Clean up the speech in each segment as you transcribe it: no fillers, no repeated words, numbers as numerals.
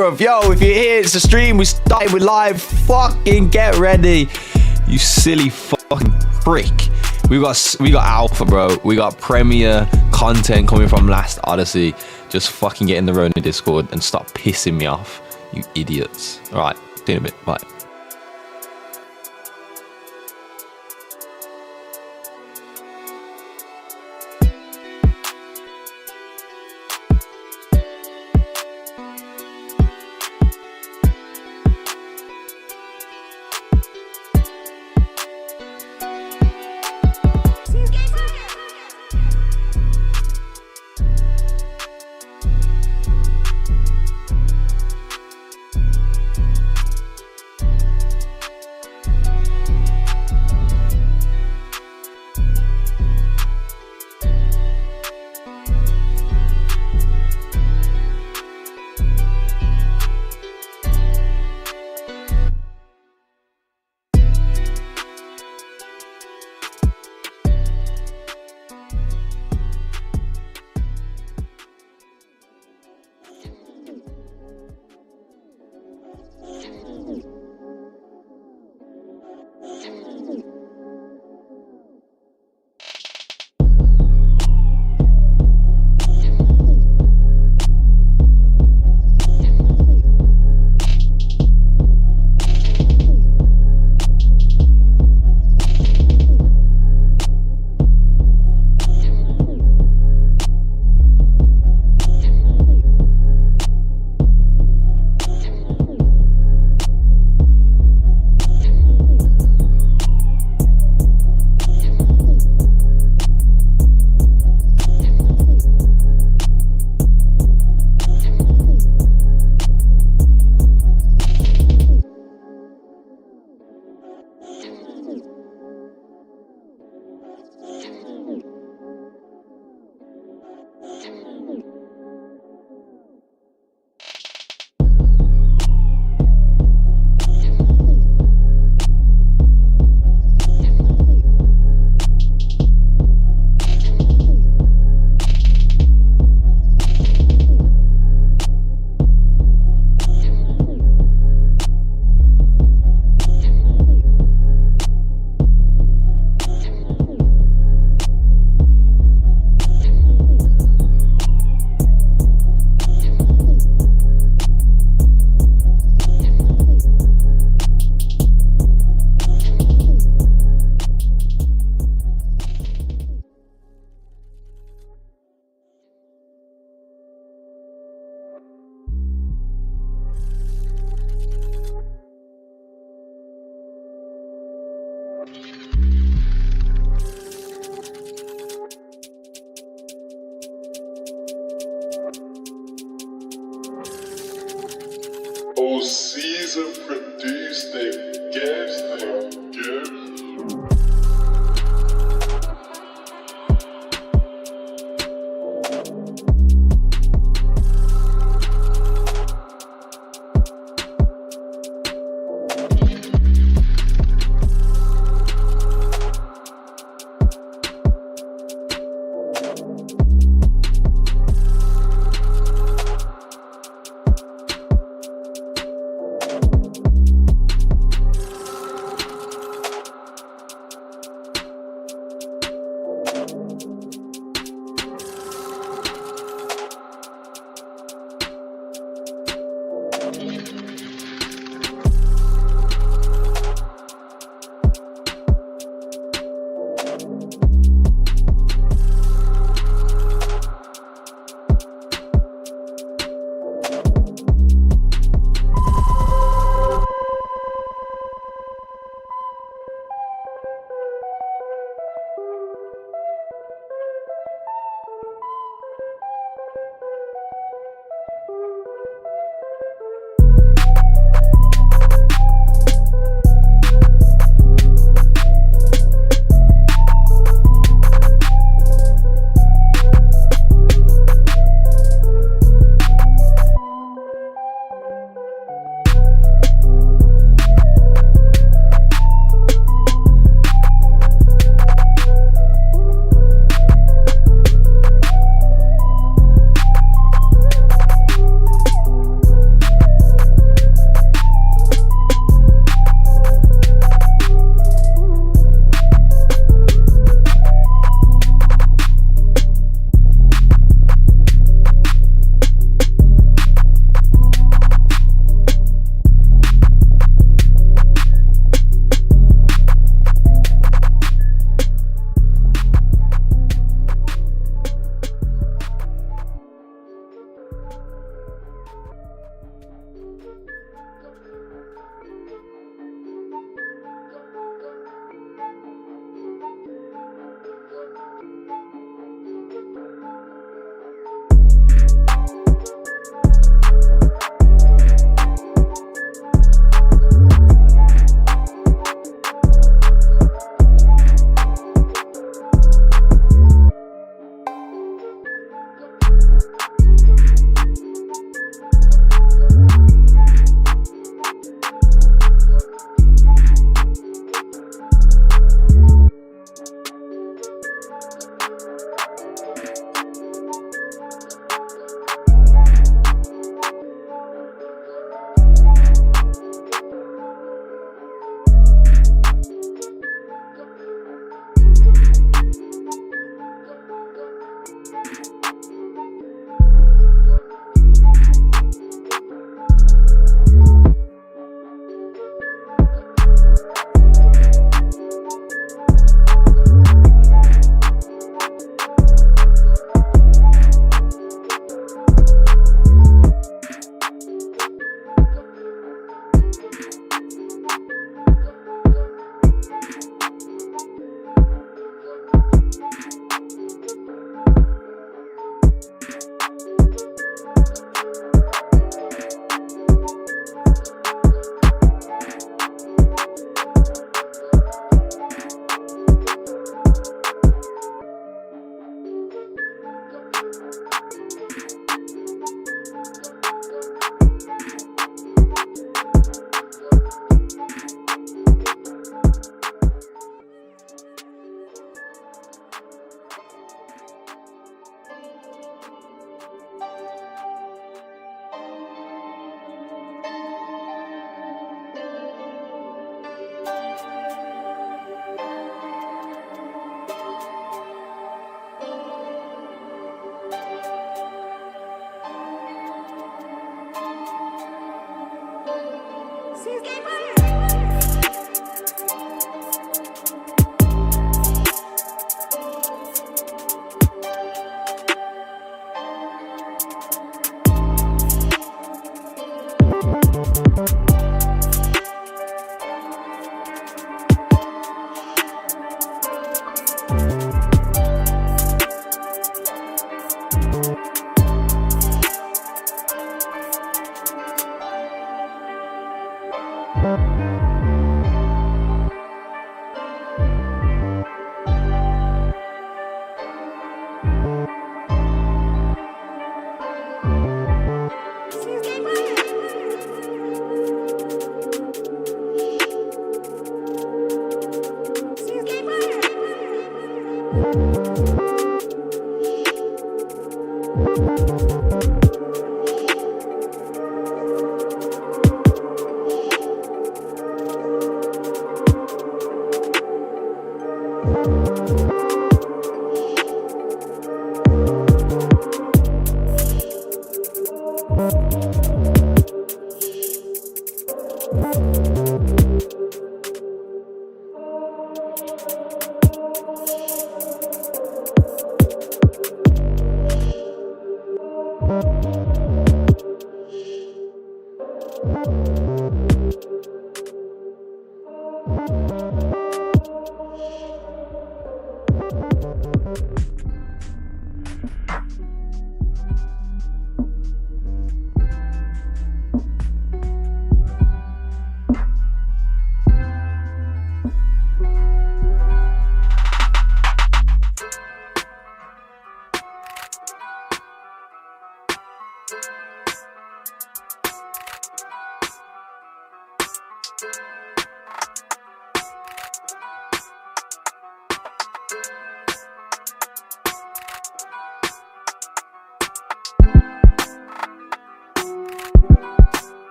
bro. Yo, if you're here, it's a stream. We started with live. Fucking get ready, you silly fucking prick. We got alpha, bro. We got premiere content coming from last Odyssey. Just fucking get in the Ronin Discord and stop pissing me off, you idiots. All right, see you in a bit. Bye. Oh, Caesar produced them gifts, them gifts.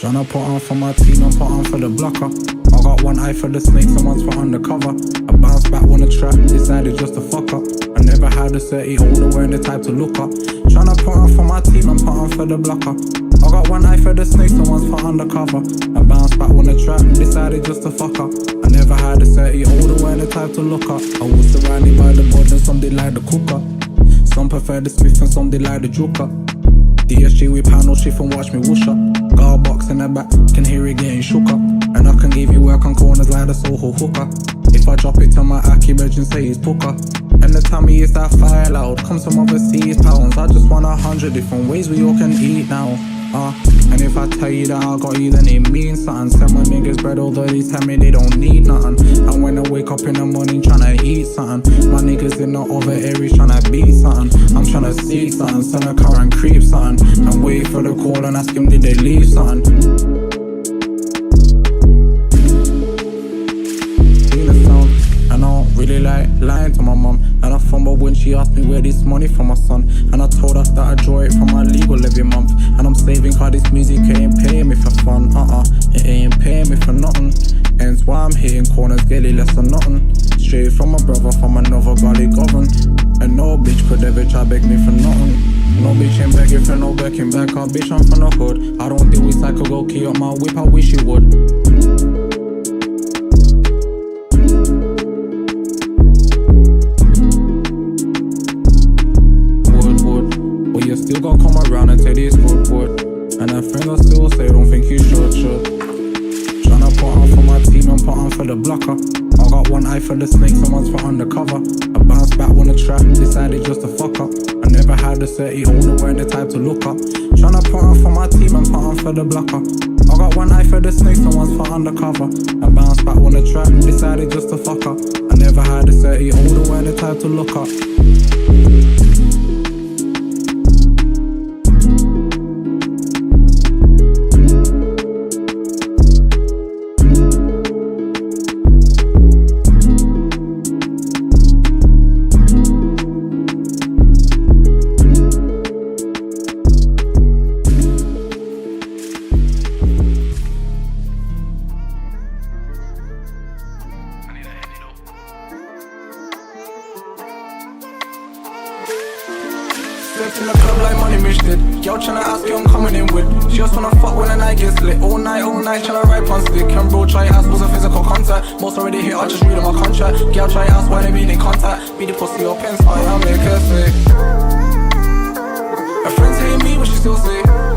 Tryna put on for my team and put on for the blocker. I got one eye for the snakes and one's for undercover. I bounced back on the track, decided just to fuck up. I never had a 30 older, wearing the type to look up. Tryna put on for my team and put on for the blocker. I got one eye for the snakes and one's for undercover. I bounced back on the track, decided just to fuck up. I never had a 30 older, wearing the type to look up. I was surrounded by the boys and some they like the cooker. Some prefer the Smith and some they like the Joker. DSG with panel shift and watch me whoosh up. Got a box in the back, can hear it getting shook up. And I can give you work on corners like the Soho hooker. If I drop it to my Aki reg and say it's Booker. And the tummy is that fire loud, come some overseas pounds. I just want 100 different ways we all can eat now. And if I tell you that I got you, then it means something. Send my niggas bread, although they tell me they don't need nothing. And when I wake up in the morning tryna eat something, my niggas in the other areas tryna beat something. I'm tryna see something, send a car and creep something, and wait for the call and ask him did they leave something. And I don't really like lying to my mum. And I fumbled when she asked me where this money from my son. And I told her that I draw it from my legal every month. And I'm saving cause this music ain't paying me for fun. It ain't paying me for nothing. Hence why I'm hitting corners, getting less than nothing. Straight from my brother, from another gully govern. And no bitch could ever try beg me for nothing. No bitch ain't begging for no backing back. Bitch, I'm from the hood. I don't deal with psycho, go key up my whip, I wish you would. Still gon' come around and take these wood. And her friends are still say don't think you should. Tryna put on for my team and put on for the blocker. I got one eye for the snakes and one's for undercover. I bounced back when the trap decided just to fuck up. I never had a 30 older, weren't the type to look up. Tryna put on for my team and put on for the blocker. I got one eye for the snakes and one's for undercover. I bounced back when the trap decided just to fuck up. I never had a 30 older, weren't the type to look up. Stepped in the club like money Mitch did. Girl tryna ask you I'm coming in with. She just wanna fuck when the night gets lit. All night, tryna ride on stick. And bro try ask was a physical contact. Most already here, I just read on my contract. Girl try ask why they been in contact. Be the pussy or pen spy, I'll make her sick. Her friends hate me, but she still sick. The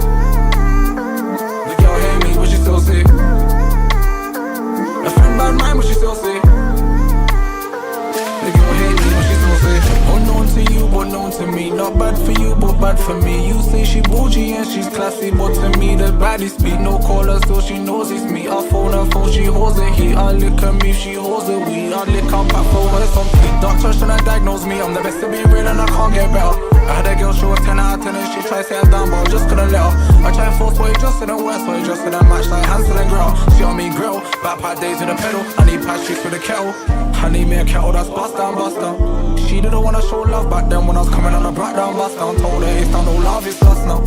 girl hate me, but she still sick. Her friend bad mind, but she still sick. The girl hate me, but she still sick. Unknown to you, but known to me. Not bad for you, but bad for me. You say she bougie and she's classy, but to me the baddest beat. No caller, so she knows it's me. I phone her phone, she holds the heat. I lick her me, she holds the weed. I lick her back for her something. Doctor tryna diagnose me, I'm the best to be real and I can't get better. I had a girl, she was 10 out of 10 and she tried to say I'm down, but I just couldn't let her. I tried force, but it just didn't work, so it just didn't match like Hansel and Gretel. She on me grill, backpack days with a pedal. I need patch streets with a kettle. I need me a kettle that's bust down, bust down. She didn't wanna show love back then when I was coming on a brat down, bust down. Told her it's down, no love, it's lost now.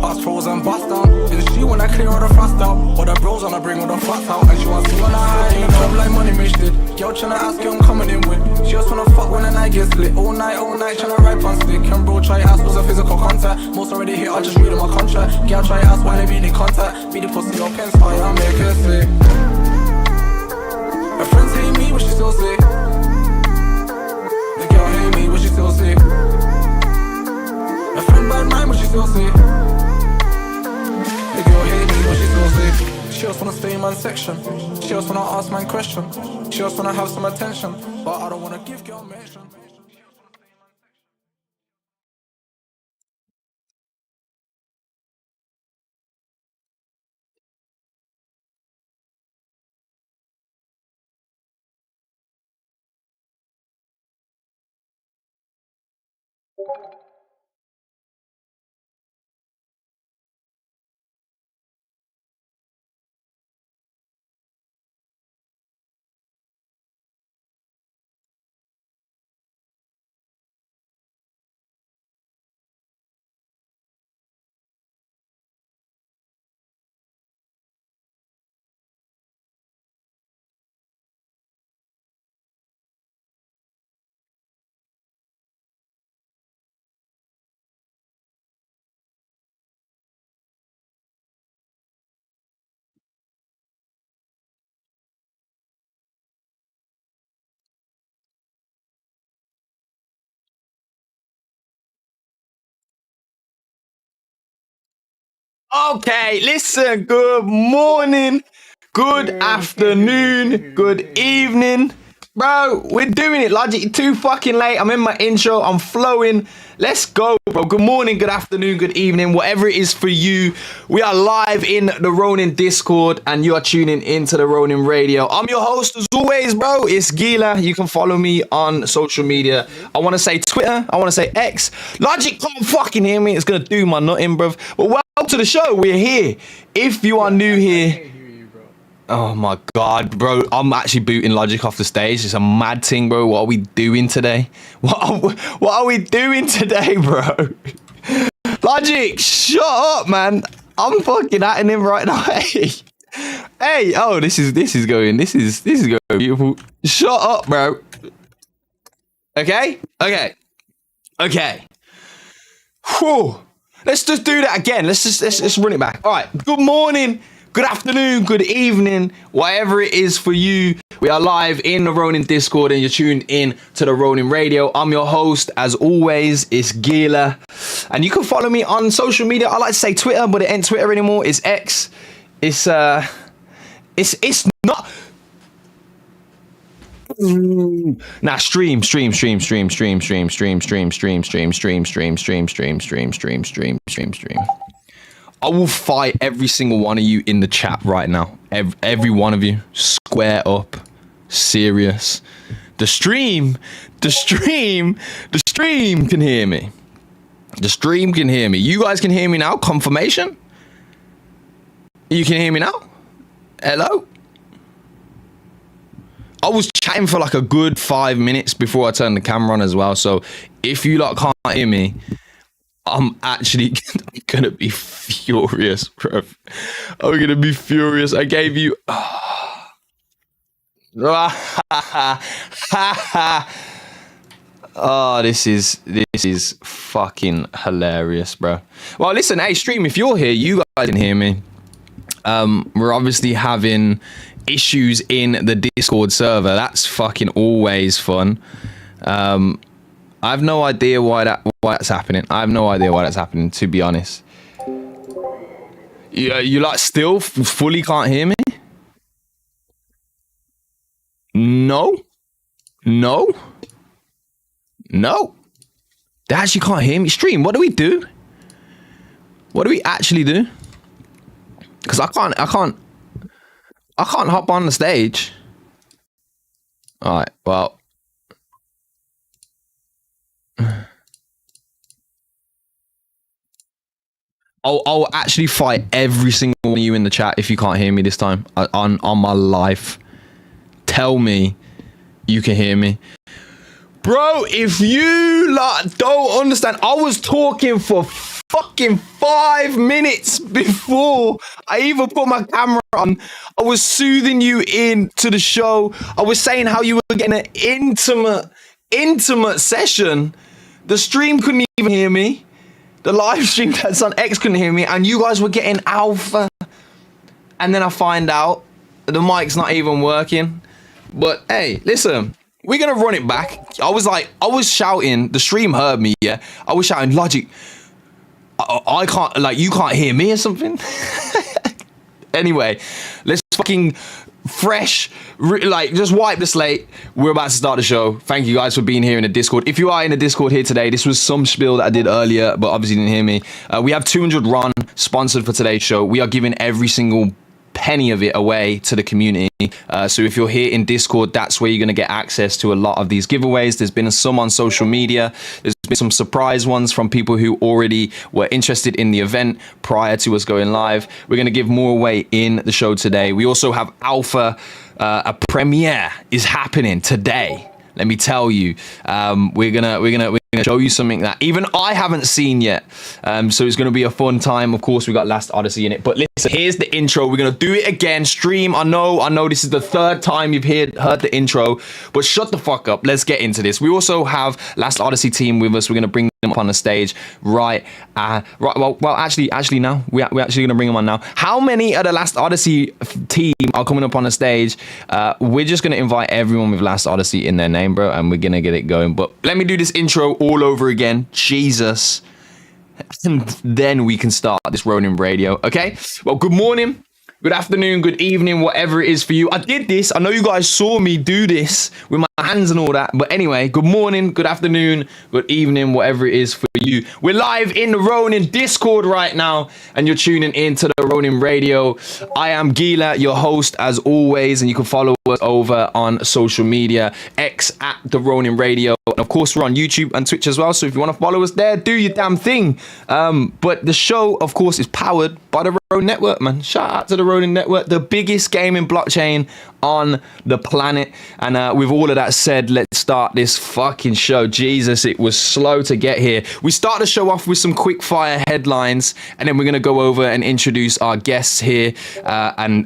Ass frozen, bust down. Then she wanna clear all the frost out. All the bros wanna bring all the fucks out. And she wants to on a high in the club like money Mitch did. Girl tryna ask you I'm coming in with. She just wanna fuck when the night gets lit. All night, tryna ride on stick. And bro try ask was a physical contact. Most already here, I just read on my contract. Girl try ask why they been in contact. Be the pussy or pen spy, I'll make her sick. Her friends hate me, but she still sick. The girl hate me, but she still sick. Her friend bad mind, but she still sick. The girl hate me, but she still sick. She just wanna stay in my section. She just wanna ask my question. She just wanna have some attention, but I don't wanna give girl mention. Okay, listen, good morning, good afternoon, good evening, Bro, we're doing it, Logic. You're too fucking late. I'm in my intro. I'm flowing. Let's go, bro. Good morning, good afternoon, good evening, whatever it is for you. We are live in the Ronin Discord, and you are tuning into the Ronin Radio. I'm your host, as always, bro. It's Gila. You can follow me on social media. I want to say Twitter. I want to say X. Logic can't fucking hear me. It's going to do my nutting, bro. But welcome to the show. We're here. If you are new here... Oh my God, bro. I'm actually booting Logic off the stage. It's a mad thing, bro. What are we doing today? What are we doing today, bro? Logic, shut up, man. I'm fucking at him right now. Hey, oh, this is going beautiful. Shut up, bro. Okay. Whew. Let's just do that again. Let's run it back. All right. Good morning. Good afternoon, good evening, whatever it is for you. We are live in the Ronin Discord and you're tuned in to the Ronin Radio. I'm your host, as always, it's Gila. And you can follow me on social media. I like to say Twitter, but it ain't Twitter anymore. It's X. It's not... Nah, stream. I will fight every single one of you in the chat right now. Every one of you. Square up. Serious. The stream can hear me. The stream can hear me. You guys can hear me now? Confirmation? You can hear me now? Hello? I was chatting for like a good 5 minutes before I turned the camera on as well. So if you lot can't hear me, I'm actually gonna be furious, bro. I'm gonna be furious. I gave you... Oh, this is fucking hilarious, bro. Well, listen, hey, stream, if you're here, you guys can hear me. We're obviously having issues in the Discord server. That's fucking always fun. I have no idea why that's happening. I have no idea why that's happening, to be honest. You like still fully can't hear me? No. They actually can't hear me. Stream, what do we do? What do we actually do? Because I can't hop on the stage. All right, well. I'll actually fight every single one of you in the chat if you can't hear me this time on my life. Tell me you can hear me. Bro, if you like don't understand, I was talking for fucking 5 minutes before I even put my camera on. I was soothing you into the show. I was saying how you were getting an intimate session. The stream couldn't even hear me. The live stream that's on X couldn't hear me, and you guys were getting alpha. And then I find out the mic's not even working. But hey, listen, we're gonna run it back. I was shouting, the stream heard me, yeah. I was shouting, Logic, I can't, like, you can't hear me or something. Anyway, let's fucking just wipe the slate. We're about to start the show. Thank you guys for being here in the Discord. If you are in the Discord here today, this was some spiel that I did earlier, but obviously didn't hear me. We have 200 Ron sponsored for today's show. We are giving every single penny of it away to the community. So if you're here in Discord, that's where you're going to get access to a lot of these giveaways. There's been some on social media. There's been some surprise ones from people who already were interested in the event prior to us going live. We're going to give more away in the show today. We also have Alpha. A premiere is happening today. Let me tell you, we're gonna show you something that even I haven't seen yet. So it's gonna be a fun time. Of course, we got Last Odyssey in it. But listen, here's the intro. We're gonna do it again. Stream. I know. This is the third time you've heard the intro, but shut the fuck up. Let's get into this. We also have Last Odyssey team with us. We're gonna bring them up on the stage right. Well, actually, now we're actually gonna bring them on now. How many of the Last Odyssey team are coming up on the stage? We're just gonna invite everyone with Last Odyssey in their name, bro, and we're gonna get it going. But let me do this intro all over again. Jesus. And then we can start this Ronin Radio. Okay. Well, good morning. Good afternoon, good evening, whatever it is for you. I did this. I know you guys saw me do this with my hands and all that. But anyway, good morning, good afternoon, good evening, whatever it is for you. We're live in the Ronin Discord right now, and you're tuning in to the Ronin Radio. I am Gila, your host, as always, and you can follow us over on social media, X at the Ronin Radio. And of course, we're on YouTube and Twitch as well. So if you want to follow us there, do your damn thing. But the show, of course, is powered by the Ronin Network, man. Shout out to the Ronin Network, the biggest gaming blockchain on the planet. And with all of that said, let's start this fucking show. Jesus, it was slow to get here. We start the show off with some quick fire headlines, and then we're gonna go over and introduce our guests here. And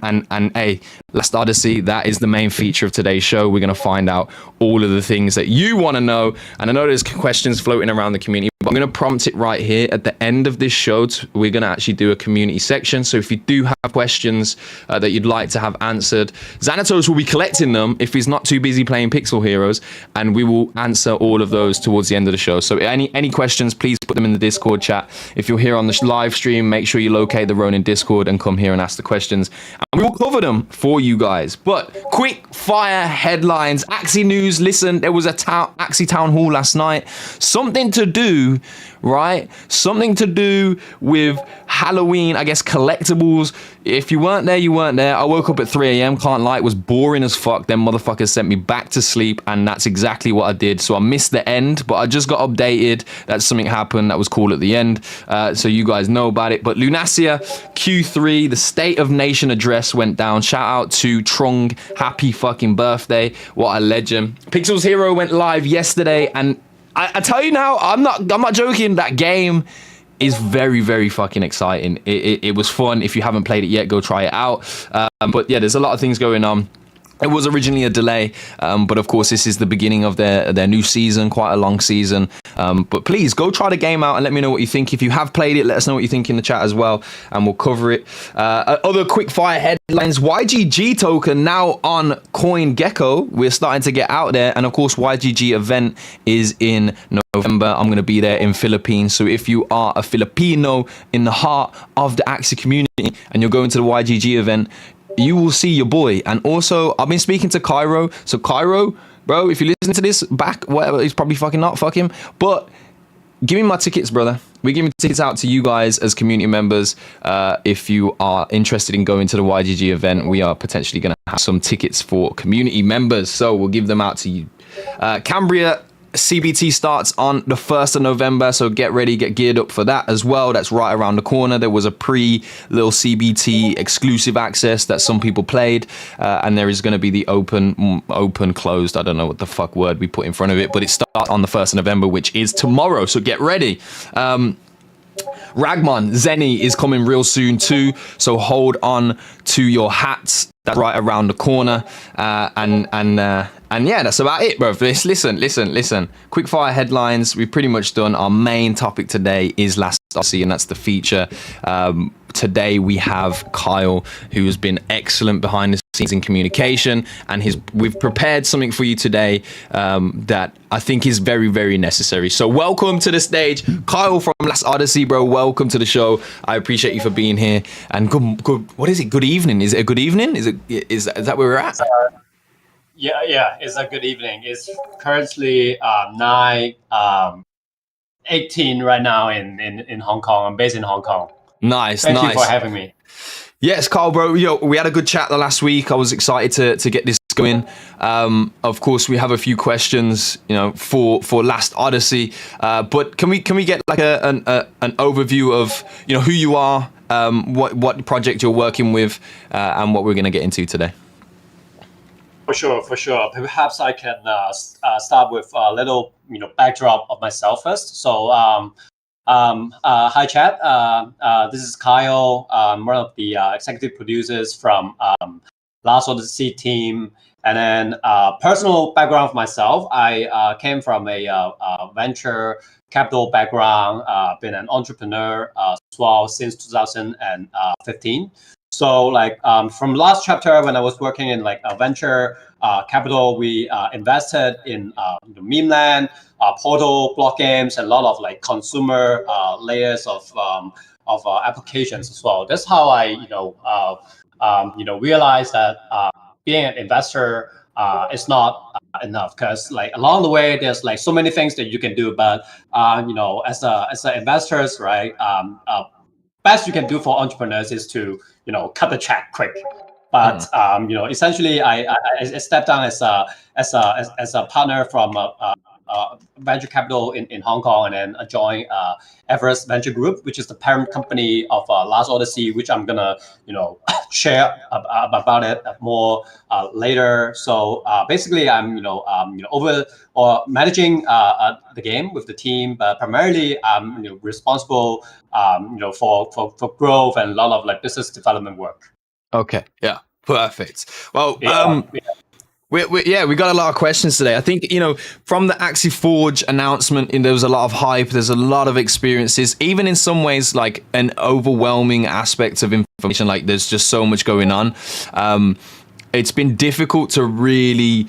hey, Last Odyssey, that is the main feature of today's show. We're gonna find out all of the things that you want to know. And I know there's questions floating around the community, but I'm going to prompt it right here at the end of this show. We're going to actually do a community section. So if you do have questions that you'd like to have answered, Xanatos will be collecting them if he's not too busy playing Pixel Heroes, and we will answer all of those towards the end of the show. So any questions, please put them in the Discord chat. If you're here on the live stream, make sure you locate the Ronin Discord and come here and ask the questions, and we will cover them for you guys. But quick fire headlines. Axie news. Listen, there was a Axie town hall last night. Something to do, right? Something to do with Halloween, I guess, collectibles. If you weren't there, you weren't there. I woke up at 3 a.m. Can't lie, it was boring as fuck. Them motherfuckers sent me back to sleep, and that's exactly what I did. So I missed the end, but I just got updated that something happened that was cool at the end. So you guys know about it. But Lunacia Q3, the State of Nation address went down. Shout out to Trung. Happy fucking birthday. What a legend. Pixels Hero went live yesterday, and I tell you now, I'm not joking. That game is very, very fucking exciting. It was fun. If you haven't played it yet, go try it out. But yeah, there's a lot of things going on. It was originally a delay, but of course this is the beginning of their new season, quite a long season. But please go try the game out and let me know what you think. If you have played it, let us know what you think in the chat as well, and we'll cover it. Other quick fire headlines: YGG token now on CoinGecko. We're starting to get out there, and of course YGG event is in November. I'm going to be there in Philippines. So if you are a Filipino in the heart of the Axie community and you're going to the YGG event, you will see your boy. And also, I've been speaking to Cairo. So Cairo, bro, if you listen to this back, whatever, he's probably fucking not, fuck him. But give me my tickets, brother. We're giving tickets out to you guys as community members. If you are interested in going to the YGG event, we are potentially going to have some tickets for community members. So we'll give them out to you. Cambria CBT starts on the 1st of November, so get ready, get geared up for that as well. That's right around the corner. There was a little CBT exclusive access that some people played, and there is going to be the open closed, I don't know what the fuck word we put in front of it, but it starts on the 1st of November, which is tomorrow, so get ready. Ragmon Zenny is coming real soon too, so hold on to your hats. That's right around the corner. And yeah, that's about it, bro. Listen. Quick fire headlines. We've pretty much done. Our main topic today is Last Odyssey, and that's the feature. Today we have Kyle, who has been excellent behind the scenes in communication, and we've prepared something for you today that I think is very, very necessary. So welcome to the stage, Kyle from Last Odyssey, bro. Welcome to the show. I appreciate you for being here. And good. What is it? Good evening. Is it a good evening? Is that where we're at? Yeah, it's a good evening. It's currently 9:18 right now in Hong Kong. I'm based in Hong Kong. Nice. Thank you for having me. Yes, Carl, bro. We had a good chat the last week. I was excited to get this going. Of course, we have a few questions, for Last Odyssey. But can we get like an overview of who you are, what project you're working with, and what we're going to get into today? For sure. Perhaps I can start with a little, backdrop of myself first. So, hi, chat. This is Kyle. I'm one of the executive producers from Last Odyssey team. And then personal background of myself, I came from a venture capital background, been an entrepreneur as well since 2015. So from last chapter, when I was working in a venture capital, we invested in meme land, portal, block games, and a lot of consumer layers of applications as well. That's how I realize that being an investor is not enough, because like along the way there's like so many things that you can do, but as a investors, right, best you can do for entrepreneurs is to cut the check quick. But essentially, I stepped down as a partner from venture capital in Hong Kong, and then joined Everest Venture Group, which is the parent company of Last Odyssey, which I'm gonna share about it more later. So basically, I'm over or managing the game with the team, but primarily I'm responsible for growth and a lot of like business development work. Okay. Yeah. Perfect. Well, Yeah. we got a lot of questions today. I think, from the Axie Forge announcement, there was a lot of hype. There's a lot of experiences, even in some ways, like an overwhelming aspect of information. Like there's just so much going on. It's been difficult to really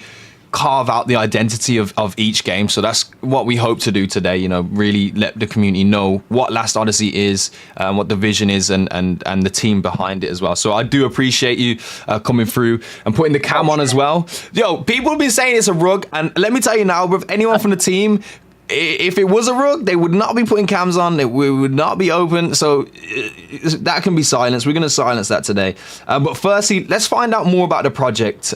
carve out the identity of each game. So that's what we hope to do today, really let the community know what Last Odyssey is, what the vision is, and the team behind it as well. So I do appreciate you coming through and putting the cam on as well. Yo, people have been saying it's a rug, and let me tell you now, with anyone from the team, if it was a rug, they would not be putting cams on. We would not be open. So that can be silenced. We're going to silence that today. But firstly, let's find out more about the project.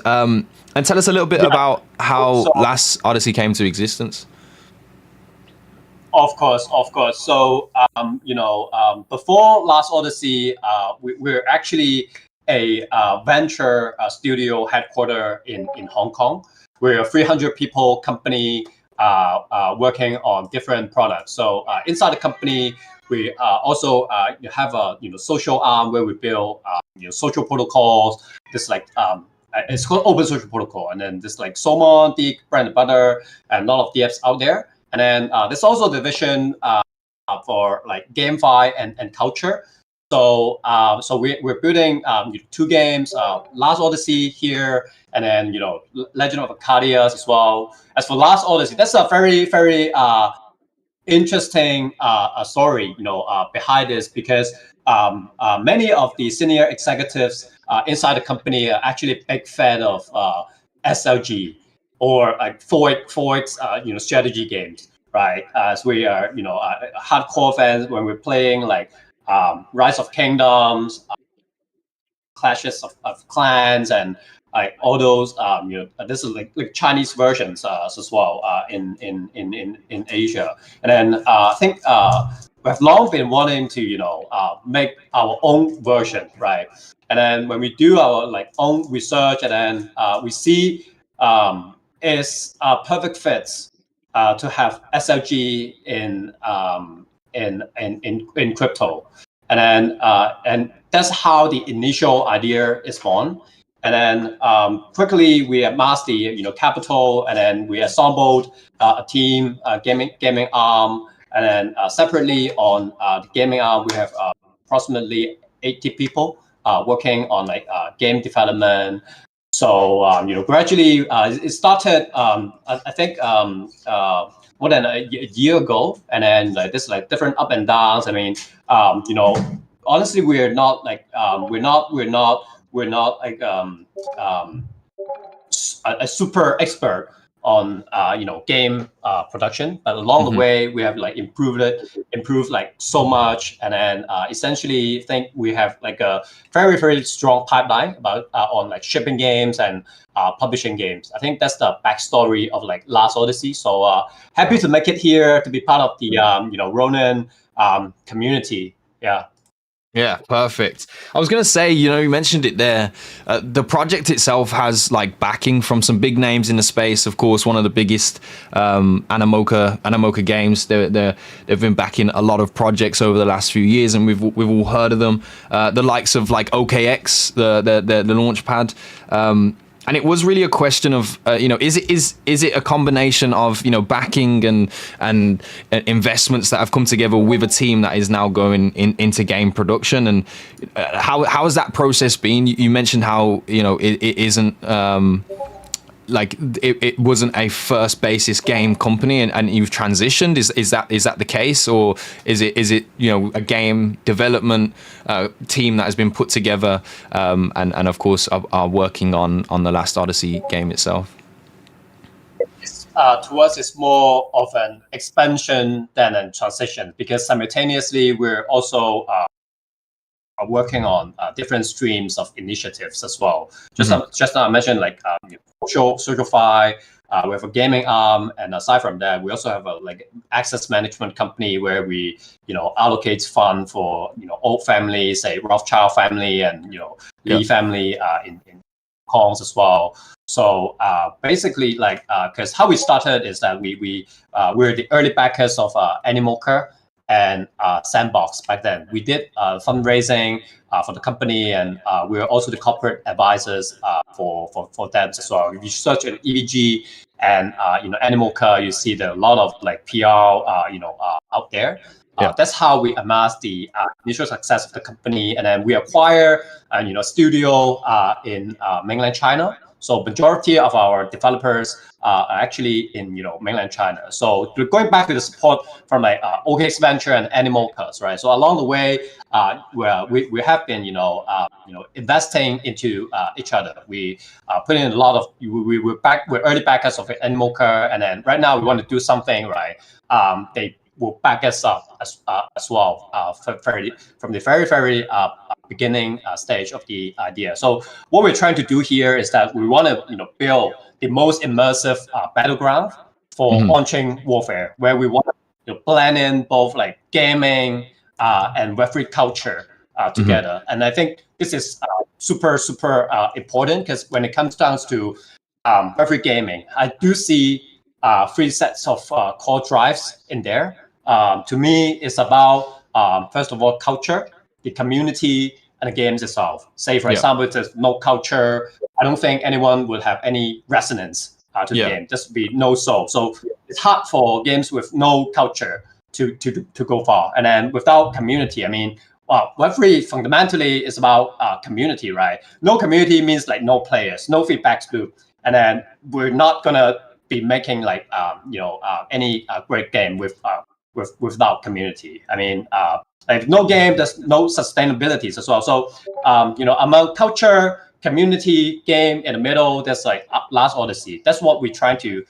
And tell us a little bit about how Last Odyssey came to existence. Of course. So, before Last Odyssey, we're actually a venture studio headquartered in Hong Kong. We're a 300 people company working on different products. So inside the company, we also have a social arm where we build social protocols. This like it's called Open Social Protocol, and then there's like Solmon, Deek, Bread and Butter, and a lot of DFs out there. And then there's also the vision for like GameFi and culture. So we're building 2 games, Last Odyssey here, and then Legend of Arcadius as well. As for Last Odyssey, that's a very very interesting story behind this, because many of the senior executives inside the company are actually big fan of SLG or like Forex strategy games, right? As we are hardcore fans when we're playing like Rise of Kingdoms, Clashes of Clans, and like all those this is like Chinese versions as well in Asia. And then I think we've long been wanting to make our own version, right? And then when we do our like own research, and then we see it's a perfect fit to have SLG in crypto. And then and that's how the initial idea is born. And then quickly we amassed the capital, and then we assembled a team, gaming arm, and then separately on the gaming arm we have approximately 80 people working on like game development. So gradually it started I think more than a year ago, and then like this like different up and downs. I mean honestly we're not like we're not like a super expert on game production, but along the way we have like improved like so much. And then essentially I think we have like a very very strong pipeline about on like shipping games and publishing games. I think that's the backstory of like Last Odyssey. So happy to make it here to be part of the Ronin community. Yeah, perfect. I was going to say, you mentioned it there. The project itself has like backing from some big names in the space. Of course, one of the biggest Animoca Games. They've been backing a lot of projects over the last few years, and we've all heard of them. The likes of like OKX, the launch pad. And it was really a question of, is it a combination of, backing and investments that have come together with a team that is now going into game production? And how has that process been? You mentioned how, it isn't like it wasn't a first basis game company and you've transitioned? Is that the case, or is it a game development team that has been put together and of course are working on the last Odyssey game itself? To us, it's more of an expansion than a transition, because simultaneously we're also are working on different streams of initiatives as well. Just now I mentioned like social-fi, we have a gaming arm, and aside from that, we also have a like access management company where we allocate fund for old families, say Rothschild family and Lee family in Kongs as well. So basically, like, because how we started is that we're the early backers of Animal Care and Sandbox back then. We did fundraising for the company, and we were also the corporate advisors for them as well. If you search at EVG and Animal Care, you see there are a lot of like PR out there. That's how we amassed the initial success of the company, and then we acquire a studio in mainland China. So majority of our developers are actually in mainland China. So going back to the support from like OKX Venture and Animal Cars, right? So along the way, we have been investing into each other. We put in a lot of we're early backers of Animal Car, and then right now we want to do something right. They will back us up as well from the very beginning stage of the idea. So what we're trying to do here is that we want to build the most immersive battleground for on-chain warfare, where we want to blend in both like gaming and Web3 culture together. And I think this is super important, because when it comes down to Web3 gaming, I do see 3 sets of core drives in there. To me, it's about first of all culture, the community, and the games itself. Say for example, if there's no culture, I don't think anyone would have any resonance to the game. Just be no soul. So it's hard for games with no culture to go far. And then without community, I mean, Web3 fundamentally is about community, right? No community means like no players, no feedback loop, and then we're not gonna be making like any great game without community. I mean, like no game, there's no sustainability as well. So among culture, community, game in the middle, there's like Last Odyssey. That's what we're trying to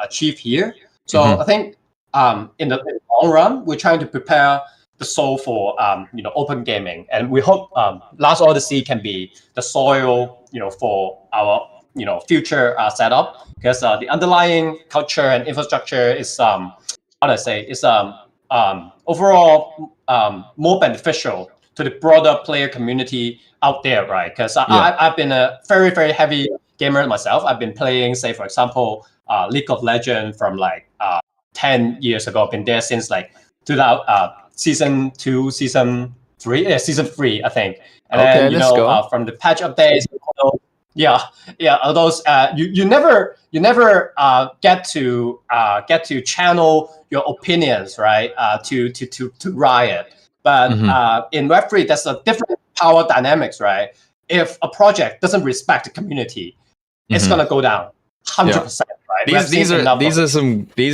achieve here. So I think in the long run, we're trying to prepare the soul for open gaming, and we hope Last Odyssey can be the soil for our future setup, because the underlying culture and infrastructure is overall more beneficial to the broader player community out there, right? Because I've been a very heavy gamer myself. I've been playing, say for example, League of Legends from like 10 years ago. I've been there since like season 2, season 3, season 3, I think. And then from the patch updates, all those you never get to channel your opinions, right? To Riot, but in Web3 there's a different power dynamics, right? If a project doesn't respect the community, it's gonna go down 100%. Right? These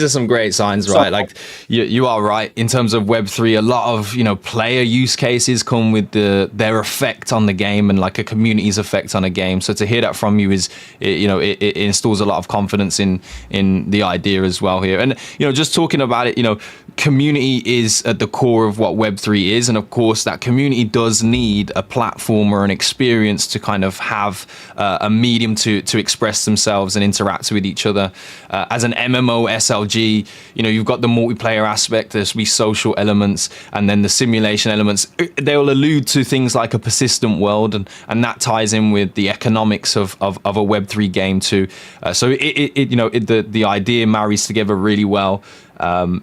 are some great signs, right? Like you are right in terms of Web3. A lot of player use cases come with their effect on the game and like a community's effect on a game. So to hear that from you is it installs a lot of confidence in the idea as well here. And just talking about it, community is at the core of what Web3 is, and of course that community does need a platform or an experience to kind of have a medium to express themselves and interact with each other. As an MMO SLG, you've got the multiplayer aspect, there's be social elements, and then the simulation elements. They will allude to things like a persistent world, and that ties in with the economics of a Web3 game too. So the idea marries together really well. And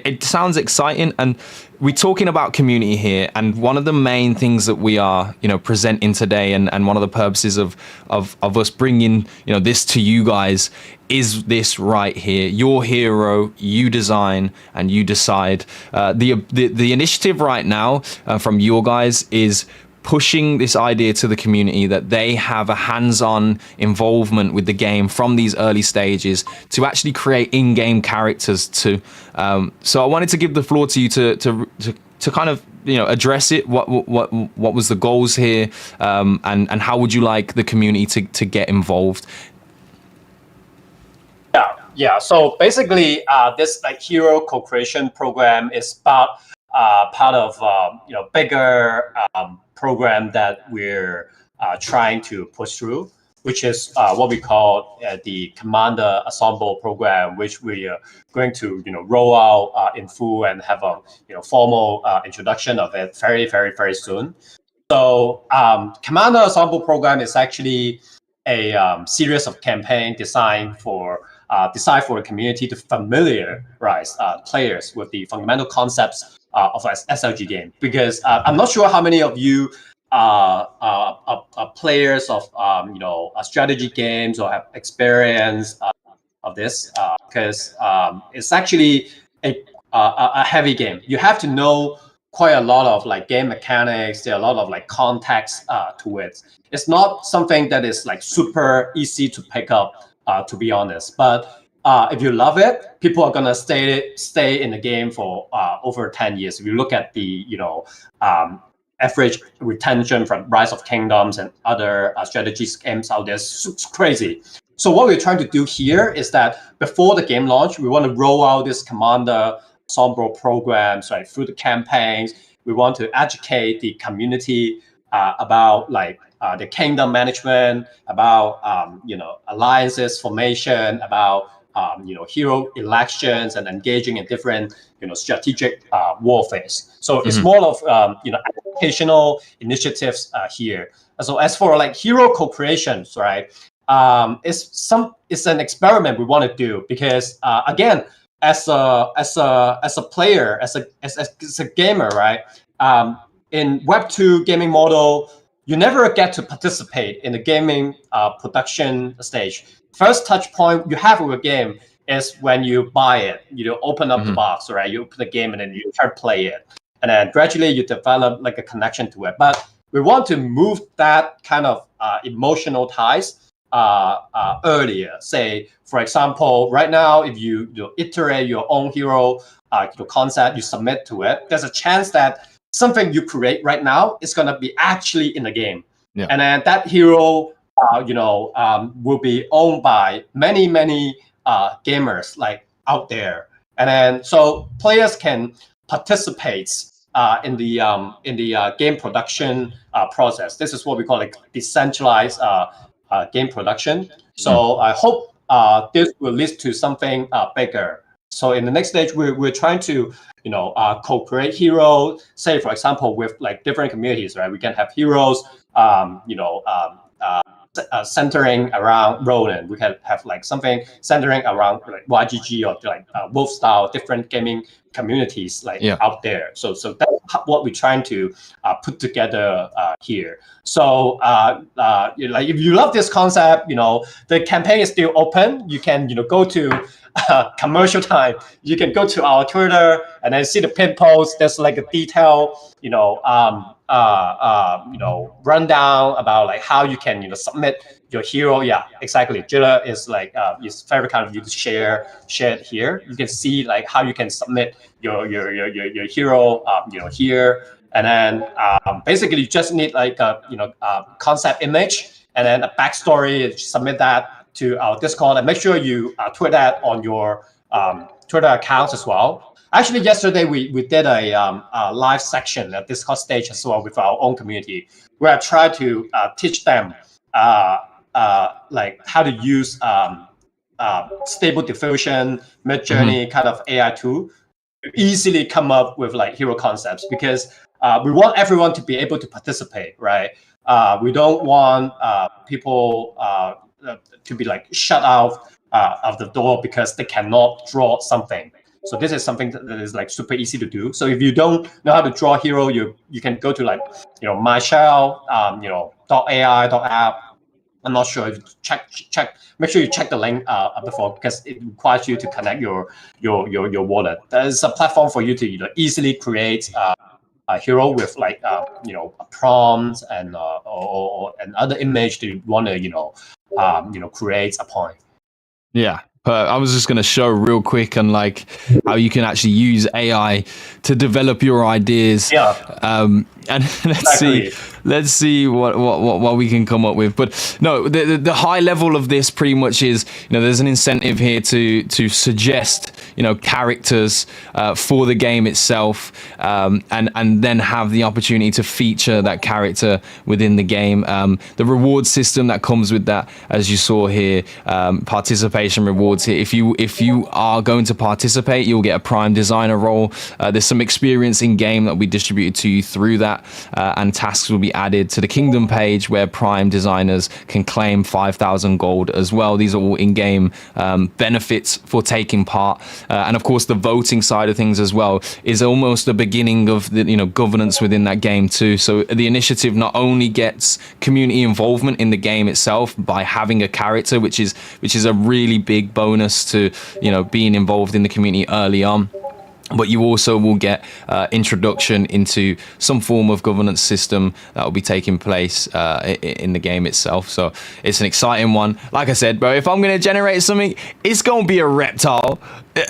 it sounds exciting, and we're talking about community here, and one of the main things that we are presenting today, and one of the purposes of us bringing this to you guys is this right here: your hero, you design and you decide. The initiative right now from your guys is pushing this idea to the community that they have a hands-on involvement with the game from these early stages to actually create in-game characters to. So I wanted to give the floor to you to kind of address it. What was the goals here, and how would you like the community to get involved? Yeah. So basically, this like hero co-creation program is part of bigger program that we're trying to push through, which is what we call the Commander Ensemble program, which we are going to roll out in full and have a formal introduction of it very, very, very soon. So Commander Ensemble program is actually a series of campaign designed for the community to familiarize players with the fundamental concepts of an SLG game. Because I'm not sure how many of you are players of strategy games or have experience of this, because it's actually a heavy game. You have to know quite a lot of like game mechanics. There are a lot of like context to it. It's not something that is like super easy to pick up, to be honest. But if you love it, people are gonna stay in the game for over 10 years. If you look at the average retention from Rise of Kingdoms and other strategy games out there, it's crazy. So what we're trying to do here is that before the game launch, we want to roll out this Commander Ensemble programs, right, through the campaigns. We want to educate the community about like the kingdom management, about alliances formation, about hero elections and engaging in different strategic warfares. So it's more of educational initiatives here. So as for like hero co-creations, right? It's an experiment we want to do because again, as a player, as a gamer, right? In Web2 gaming model, you never get to participate in the gaming production stage. First touch point you have with a game is when you buy it. You open up the box, right? You open the game and then you try to play it, and then gradually you develop like a connection to it. But we want to move that kind of emotional ties earlier. Say, for example, right now, if you iterate your own hero concept, you submit to it, there's a chance that something you create right now is going to be actually in the game. Yeah. And then that hero will be owned by many gamers like out there. And then so players can participate in the game production process. This is what we call like decentralized game production. So I hope this will lead to something bigger. So in the next stage, we're trying to co-create heroes. Say for example, with like different communities, right? We can have heroes, centering around Ronin. We can have like something centering around like YGG or like Wolf style, different gaming communities like out there. So that's what we're trying to put together here. So like if you love this concept, the campaign is still open. You can go to commercial time. You can go to our Twitter and then see the pin post. There's like a detailed rundown about like how you can submit your hero. Yeah, exactly. Jilla is like it's very kind of you to share it here. You can see like how you can submit your hero here, and then basically you just need like a concept image and then a backstory. Submit that to our Discord and make sure you tweet that on your Twitter accounts as well. Actually, yesterday we did a live section at Discord stage as well with our own community, where I tried to teach them like how to use Stable Diffusion, Midjourney kind of AI tool to easily come up with like hero concepts, because we want everyone to be able to participate, right? We don't want people to be like shut out of the door because they cannot draw something. So this is something that is like super easy to do. So if you don't know how to draw hero, you can go to like my shell .ai.app. I'm not sure if you check. Make sure you check the link before, because it requires you to connect your wallet. That is a platform for you to easily create hero with like prompts and or and other image that you want to create a point. Yeah. I was just going to show real quick on like how you can actually use AI to develop your ideas. Yeah. And let's see what we can come up with. But no, the high level of this pretty much is, there's an incentive here to suggest, characters for the game itself, and then have the opportunity to feature that character within the game. The reward system that comes with that, as you saw here, participation rewards here. If you are going to participate, you'll get a Prime Designer role. There's some experience in game that will be distributed to you through that, and tasks will be added to the Kingdom page where Prime Designers can claim 5,000 gold as well. These are all in-game benefits for taking part, and of course the voting side of things as well is almost the beginning of the governance within that game too. So the initiative not only gets community involvement in the game itself by having a character, which is a really big bonus to being involved in the community early on, but you also will get introduction into some form of governance system that will be taking place in the game itself. So it's an exciting one. Like I said, bro, if I'm going to generate something, it's going to be a reptile.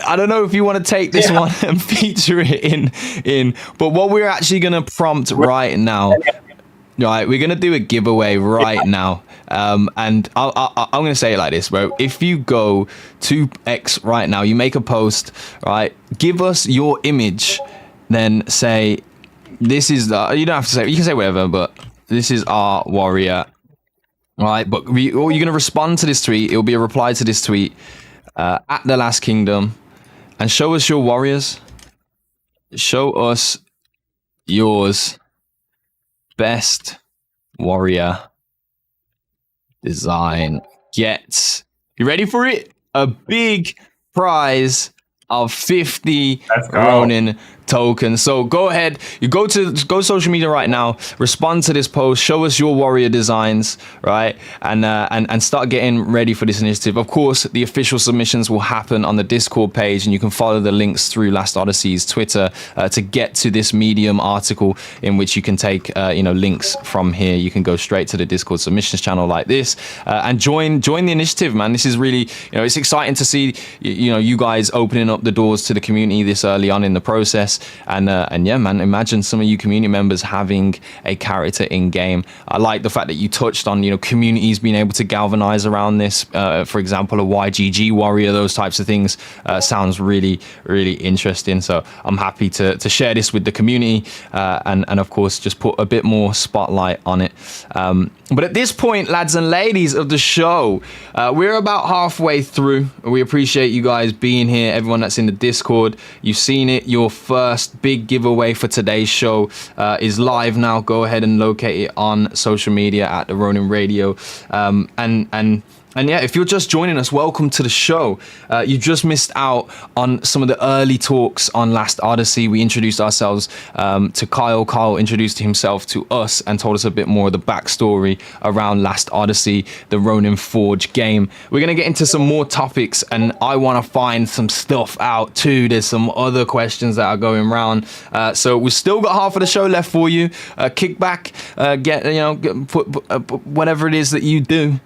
I don't know if you want to take this one and feature it in. But what we're actually going to prompt right now, right, we're going to do a giveaway right now. And I'm going to say it like this, bro. If you go to X right now, you make a post, right? Give us your image, then say, this is the, you don't have to say, you can say whatever, but this is our warrior, right? But you're going to respond to this tweet. It'll be a reply to this tweet at the Last Kingdom, and show us your warriors. Show us yours. Best warrior design gets, you ready for it? A big prize of 50 Ronin tokens. So go ahead, you go social media right now, respond to this post, show us your warrior designs, right? And start getting ready for this initiative. Of course, the official submissions will happen on the Discord page, and you can follow the links through Last Odyssey's Twitter to get to this Medium article, in which you can take links from here. You can go straight to the Discord submissions channel like this, and join the initiative, man. This is really, it's exciting to see you guys opening up the doors to the community this early on in the process. And yeah, man, imagine some of you community members having a character in game. I like the fact that you touched on communities being able to galvanize around this. For example, a YGG warrior, those types of things sounds really, really interesting. So I'm happy to share this with the community, and of course just put a bit more spotlight on it. But at this point, lads and ladies of the show, we're about halfway through. We appreciate you guys being here, everyone that's in the Discord. You've seen it. Your first big giveaway for today's show is live now. Go ahead and locate it on social media at the Ronin Radio. And yeah, if you're just joining us, welcome to the show. You just missed out on some of the early talks on Last Odyssey. We introduced ourselves to Kyle. Kyle introduced himself to us and told us a bit more of the backstory around Last Odyssey, the Ronin Forge game. We're going to get into some more topics, and I want to find some stuff out too. There's some other questions that are going around. So we've still got half of the show left for you. Kick back, put whatever it is that you do,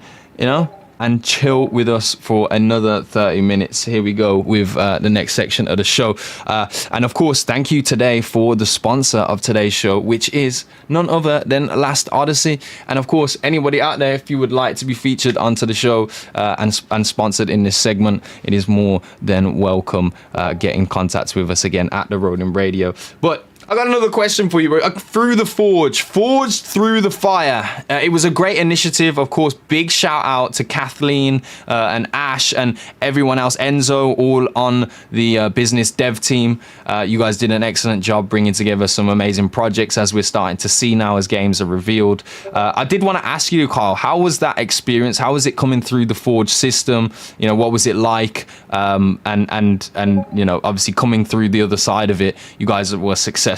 and chill with us for another 30 minutes. Here we go with the next section of the show. And of course, thank you today for the sponsor of today's show, which is none other than Last Odyssey. And of course, anybody out there, if you would like to be featured onto the show and sponsored in this segment, it is more than welcome. Get in contact with us again at the Ronin Radio. But I got another question for you, bro. Through the Forge, Forged Through the Fire. It was a great initiative, of course. Big shout out to Kathleen and Ash and everyone else, Enzo, all on the business dev team. You guys did an excellent job bringing together some amazing projects, as we're starting to see now as games are revealed. I did want to ask you, Carl, how was that experience? How was it coming through the Forge system? What was it like? And obviously coming through the other side of it, you guys were successful.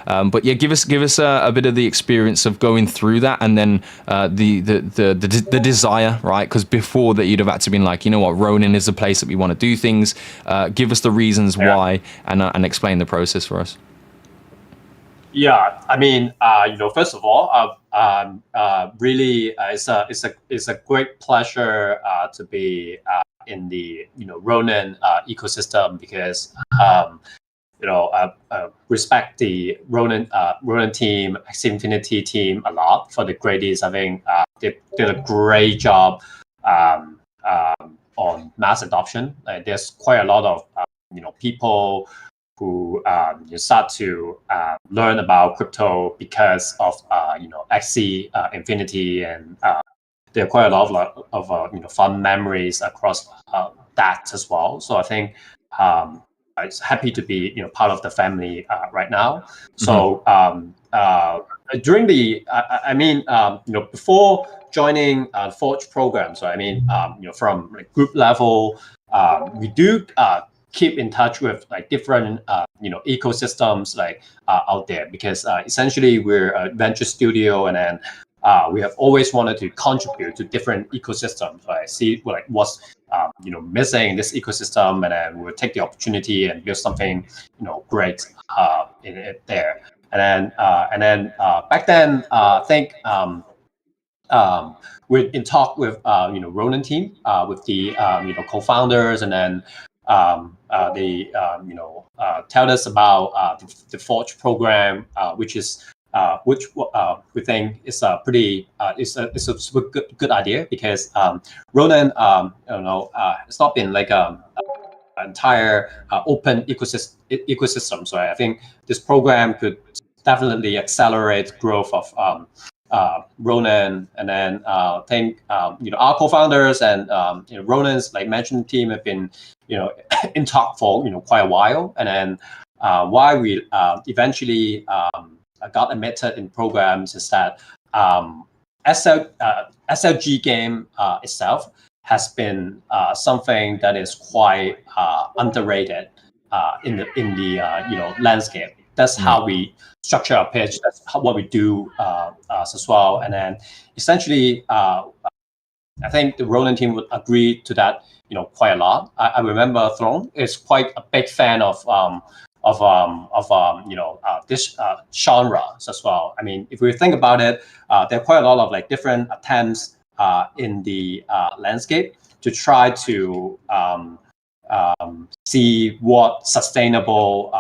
But yeah, give us a bit of the experience of going through that, and then the desire, right? Because before that, you'd have had to been like, Ronin is the place that we want to do things. Give us the reasons why, and explain the process for us. Yeah, I mean, first of all, really, it's a great pleasure to be in the Ronin ecosystem because respect the Ronin team, Axie Infinity team a lot for the Gradies. I think they did a great job um, on mass adoption. There's quite a lot of people who start to learn about crypto because of Axie Infinity, and there are quite a lot of fun memories across that as well. So I think I'm happy to be part of the family right now. So during the before joining Forge program, so I mean from like group level, we do keep in touch with like different ecosystems like out there, because essentially we're a venture studio, and then we have always wanted to contribute to different ecosystems, right? See like what's missing in this ecosystem, and then we'll take the opportunity and build something great in it there. And then back then, I think we're in talk with Ronin team, with the co-founders, and then they tell us about the Forge program, which we think is a pretty it's a super good idea, because Ronin it's not been like entire open ecosystem. So I think this program could definitely accelerate growth of Ronin. And then I think our co-founders and Ronin's like management team have been in talk for quite a while. And then why we eventually got admitted in programs is that SLG game itself has been something that is quite underrated in the landscape. That's how we structure our pitch. That's what we do as well. And then essentially, I think the Ronin team would agree to that quite a lot. I remember Throne is quite a big fan of this genre as well. I mean, if we think about it, there are quite a lot of like different attempts in the landscape to try to see what sustainable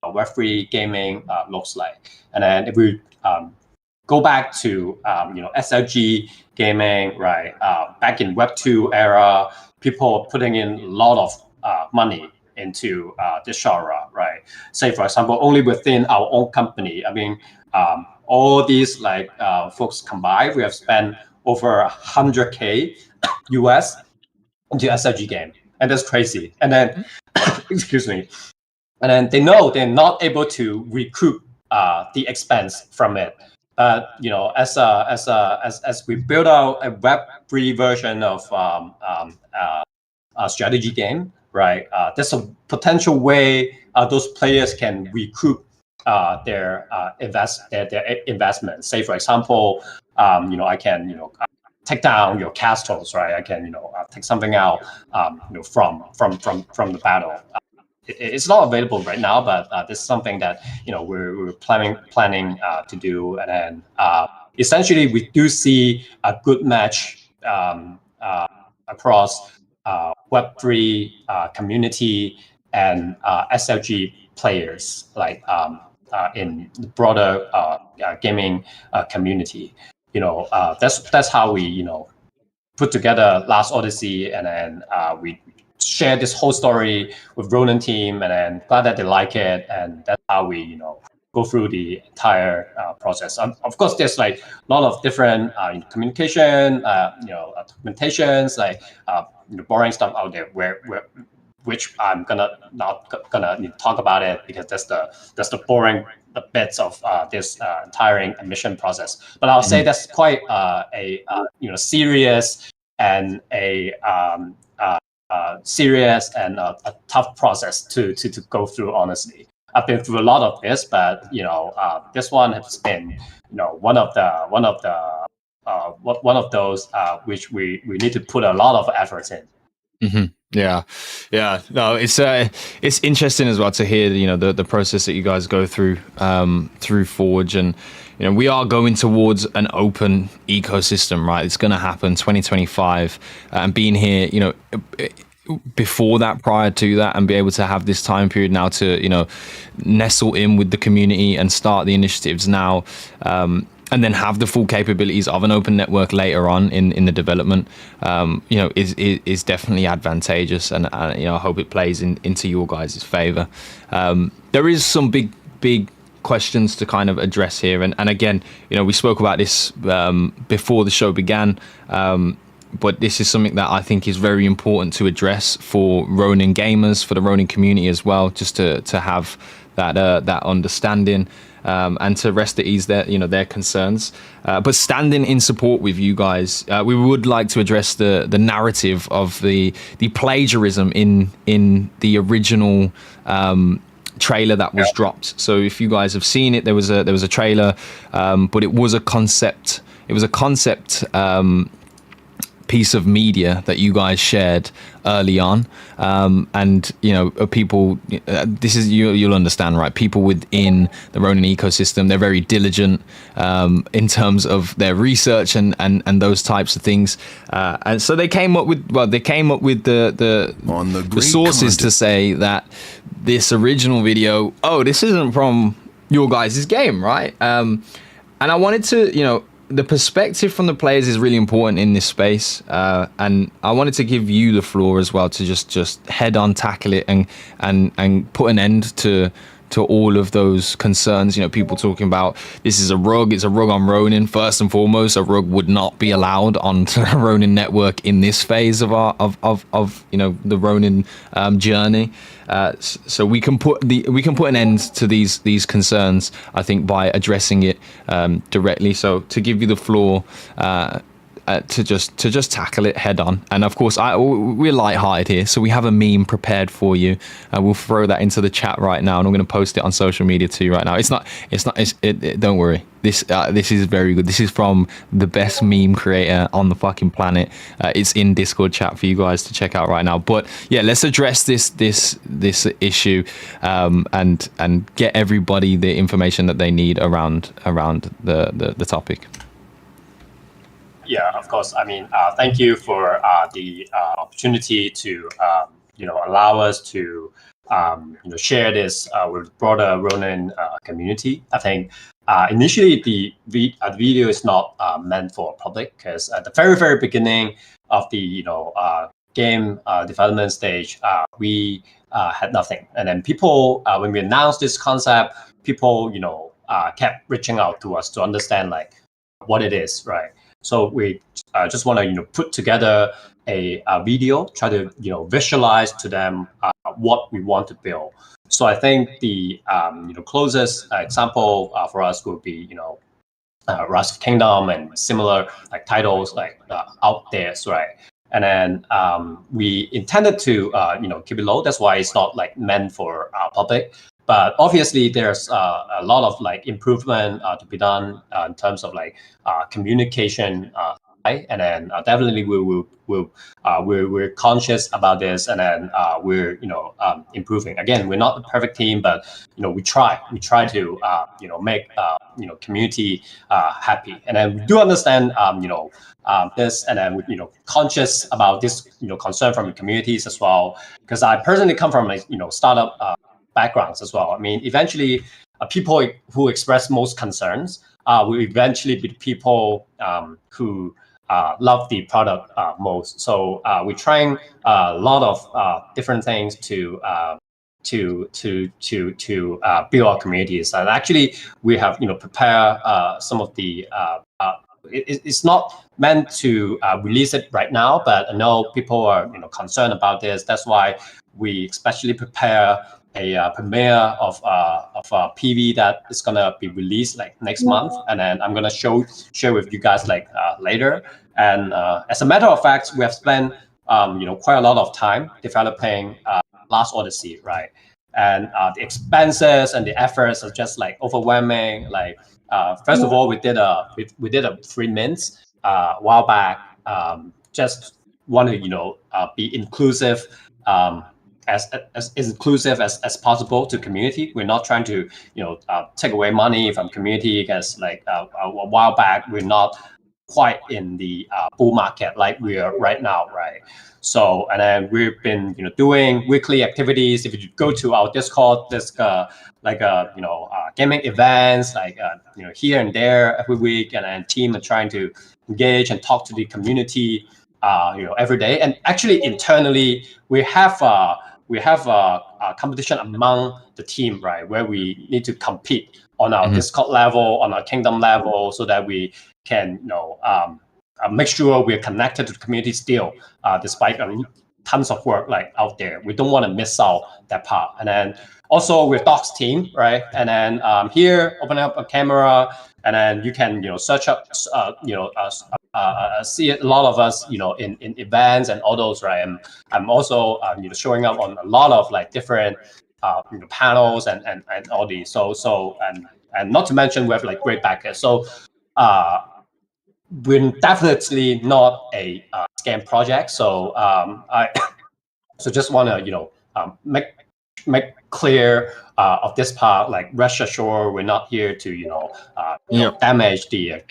Web3 gaming looks like. And then if we go back to SLG gaming, right? Back in Web2 era, people putting in a lot of money into this genre, right? Say for example, only within our own company, I mean, all these like folks combined, we have spent over 100K US into SLG game, and that's crazy. And then, excuse me, and then they know they're not able to recoup the expense from it. But as we build out a Web3 version of a strategy game, right? There's a potential way those players can recoup their investment. Say for example, I can take down your castles, right? I can take something out from the battle. It's not available right now, but this is something that we're planning to do. And then essentially we do see a good match across Web3 community and SLG players, like in the broader gaming community. That's how we put together Last Odyssey, and then we share this whole story with Ronin team, and then glad that they like it, and that's how we go through the entire process. Of course, there's like a lot of different communication, documentations, like boring stuff out there which I'm not gonna talk about it, because that's the boring bits of this entire admission process. But I'll say that's quite a serious and a serious and a tough process to go through. Honestly, I've been through a lot of this, but this one has been one of those which we need to put a lot of efforts in. Yeah, yeah. No, it's interesting as well to hear, the process that you guys go through through Forge, and we are going towards an open ecosystem, right? It's going to happen 2025, and being here, before that, prior to that, and be able to have this time period now to nestle in with the community and start the initiatives now. And then have the full capabilities of an open network later on in the development, is definitely advantageous, and I hope it plays into your guys' favor. There is some big questions to kind of address here, and again, we spoke about this before the show began, but this is something that I think is very important to address for Ronin gamers, for the Ronin community as well, just to have that understanding. And to rest at ease their concerns, but standing in support with you guys, we would like to address the narrative of the plagiarism in the original trailer that was dropped. So if you guys have seen it, there was a trailer, but it was a concept. It was a concept piece of media that you guys shared early on, and people, this is, you'll understand, right? People within the Ronin ecosystem, they're very diligent in terms of their research and those types of things, and so they came up with the sources to say that this original video, this isn't from your guys' game, right? And I wanted to, the perspective from the players is really important in this space, and I wanted to give you the floor as well to just head on tackle it and put an end to all of those concerns. People talking about this is a rug, it's a rug on Ronin. First and foremost, a rug would not be allowed on the Ronin network in this phase of our the Ronin journey. So we can put an end to these concerns, I think, by addressing it directly. So to give you the floor, to just tackle it head on. And of course, we're lighthearted here, so we have a meme prepared for you. We'll throw that into the chat right now, and I'm going to post it on social media too right now. Don't worry. This is very good. This is from the best meme creator on the fucking planet. It's in Discord chat for you guys to check out right now. But yeah, let's address this issue, and get everybody the information that they need around the topic. Yeah, of course. I mean, thank you for the opportunity to allow us to share this with broader Ronin community. I think initially the video is not meant for public, because at the very beginning of the game development stage, we had nothing, and then people, when we announced this concept, people kept reaching out to us to understand like what it is, right? So we just want to put together a video, try to visualize to them what we want to build. So I think the closest example for us would be Rise of Kingdom and similar like titles like out there, right? And then we intended to keep it low. That's why it's not like meant for public. But obviously, there's a lot of like improvement to be done in terms of like communication, and then definitely we're conscious about this, and then we're improving. Again, we're not the perfect team, but we try to make community happy, and then we do understand this, and then conscious about this concern from the communities as well, because I personally come from startup backgrounds as well. I mean, eventually, people who express most concerns will eventually be the people who love the product most. So we're trying a lot of different things to build our communities. And actually, we have prepare some of the. It's not meant to release it right now, but I know people are concerned about this. That's why we especially prepare a premiere of PV that is gonna be released like next month, and then I'm gonna share with you guys like later. And as a matter of fact, we have spent quite a lot of time developing Last Odyssey, right? And the expenses and the efforts are just like overwhelming. Like first of all, we did a 3 minutes a while back, just want to be inclusive, as inclusive as possible to community. We're not trying to take away money from community, because like a while back we're not quite in the bull market like we are right now, right? So, and then we've been doing weekly activities. If you go to our Discord, there's gaming events like here and there every week, and then team are trying to engage and talk to the community every day. And actually internally we have a competition among the team, right, where we need to compete on our Discord level, on our kingdom level, so that we can make sure we're connected to the community still, despite tons of work like out there. We don't want to miss out that part. And then also with Doc's team, right? And then here, open up a camera, and then you can search up see a lot of us in events and all those, right? And I'm also showing up on a lot of like different panels and all these. So and not to mention we have like great backers. So we're definitely not a scam project. So I just want to make clear of this part. Like, rest assured, we're not here to damage the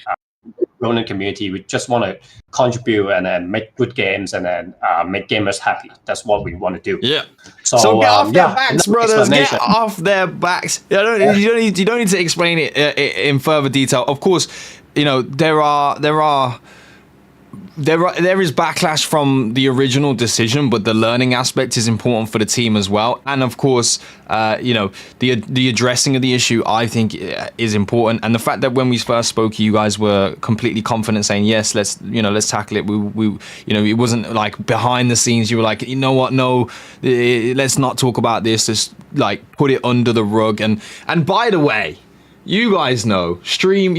Ronin community. We just want to contribute and then make good games and then make gamers happy. That's what we want to do. Yeah. So get off their backs, brothers. Get explanation. off their backs. You don't need to explain it in further detail. Of course, there is backlash from the original decision, but the learning aspect is important for the team as well. And of course, the addressing of the issue, I think, is important. And the fact that when we first spoke, you guys were completely confident, saying yes, let's tackle it. We it wasn't like behind the scenes. You were like, you know what? No, let's not talk about this. Let's like put it under the rug. And by the way, you guys know, stream,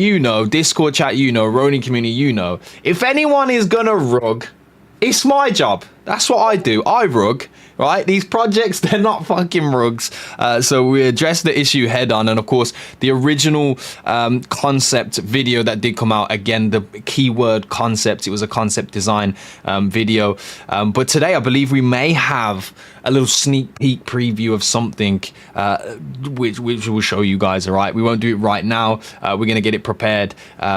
Discord chat, Ronin community, if anyone is gonna rug, it's my job. That's what I do. I rug, right? These projects, they're not fucking rugs. So we address the issue head on. And of course, the original concept video that did come out, again, the keyword concept, it was a concept design video. But today, I believe we may have a little sneak peek preview of something which we'll show you guys, all right? We won't do it right now. We're going to get it prepared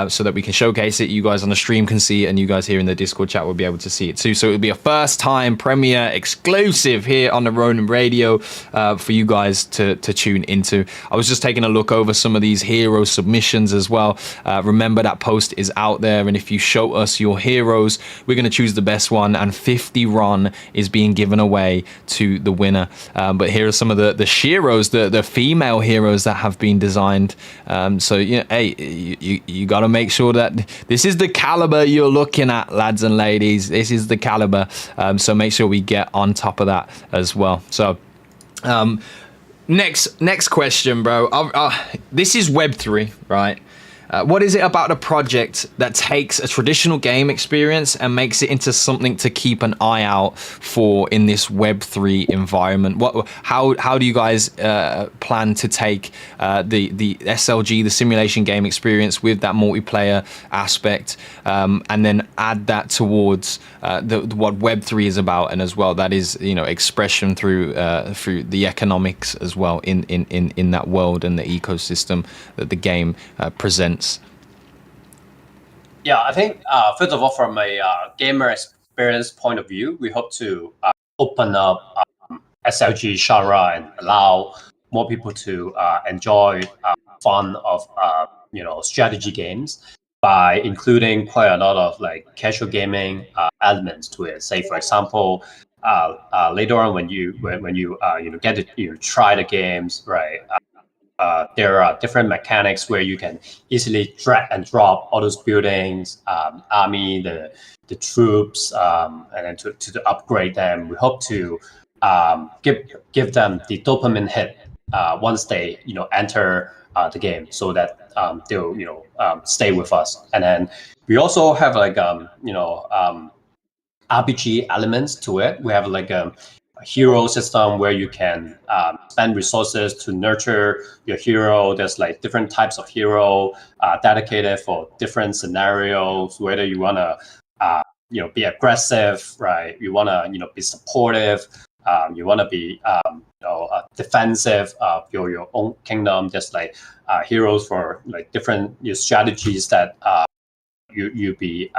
so that we can showcase it. You guys on the stream can see it, and you guys here in the Discord chat will be able to see it too. So it'll be a first time premiere exclusive here on the Ronin Radio for you guys to tune into. I was just taking a look over some of these hero submissions as well. Remember, that post is out there, and if you show us your heroes, we're going to choose the best one, and 50 RON is being given away to the winner. But here are some of the sheroes, the female heroes that have been designed. So hey, you got to make sure that this is the caliber you're looking at, lads and ladies. This is the caliber. So make sure we get on top of that as well. So next question, bro. This is Web3, right? What is it about the project that takes a traditional game experience and makes it into something to keep an eye out for in this Web3 environment? How do you guys plan to take the SLG, the simulation game experience, with that multiplayer aspect, and then add that towards what Web3 is about, and as well that is expression through the economics as well in that world and the ecosystem that the game presents? Yeah, I think first of all, from a gamer experience point of view, we hope to open up SLG genre and allow more people to enjoy fun of strategy games by including quite a lot of like casual gaming elements to it. Say, for example, later on when you get to try the games, right? There are different mechanics where you can easily drag and drop all those buildings, army, the troops, and then to upgrade them. We hope to give them the dopamine hit once they enter the game, so that they'll stay with us. And then we also have like RPG elements to it. We have like a hero system where you can spend resources to nurture your hero. There's like different types of hero dedicated for different scenarios, whether you want to be aggressive, right? You want to be supportive. You want to be defensive of your own kingdom, just like heroes for like different strategies that you be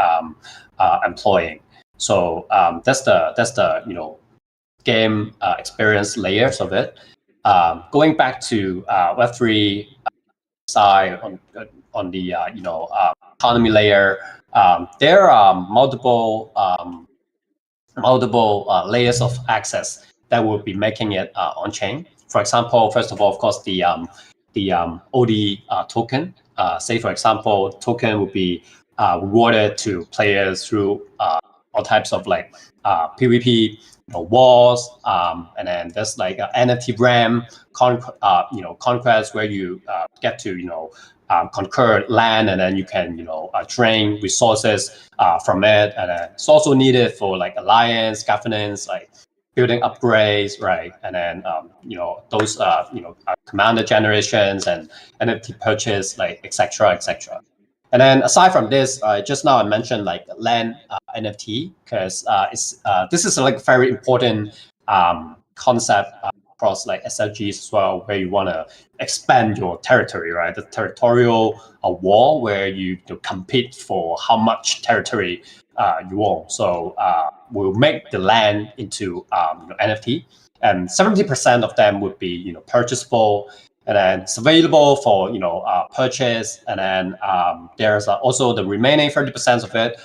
employing. So that's the game experience layers of it. Going back to Web3 side on the economy layer, there are multiple layers of access that will be making it on chain. For example, first of all, of course, the OD token. Say for example, token will be rewarded to players through all types of like PvP walls, and then there's like NFT RAM conquest where you get to conquer land, and then you can drain resources from it, and it's also needed for like alliance governance, like building upgrades, right? And then those commander generations and NFT purchase, like etc. etc. And then aside from this, just now I mentioned like land NFT because this is like very important concept across like SLGs as well, where you want to expand your territory, right? The territorial war where you compete for how much territory you own. So we'll make the land into NFT, and 70% of them would be purchasable, and then it's available for purchase, and then there's also the remaining 30% of it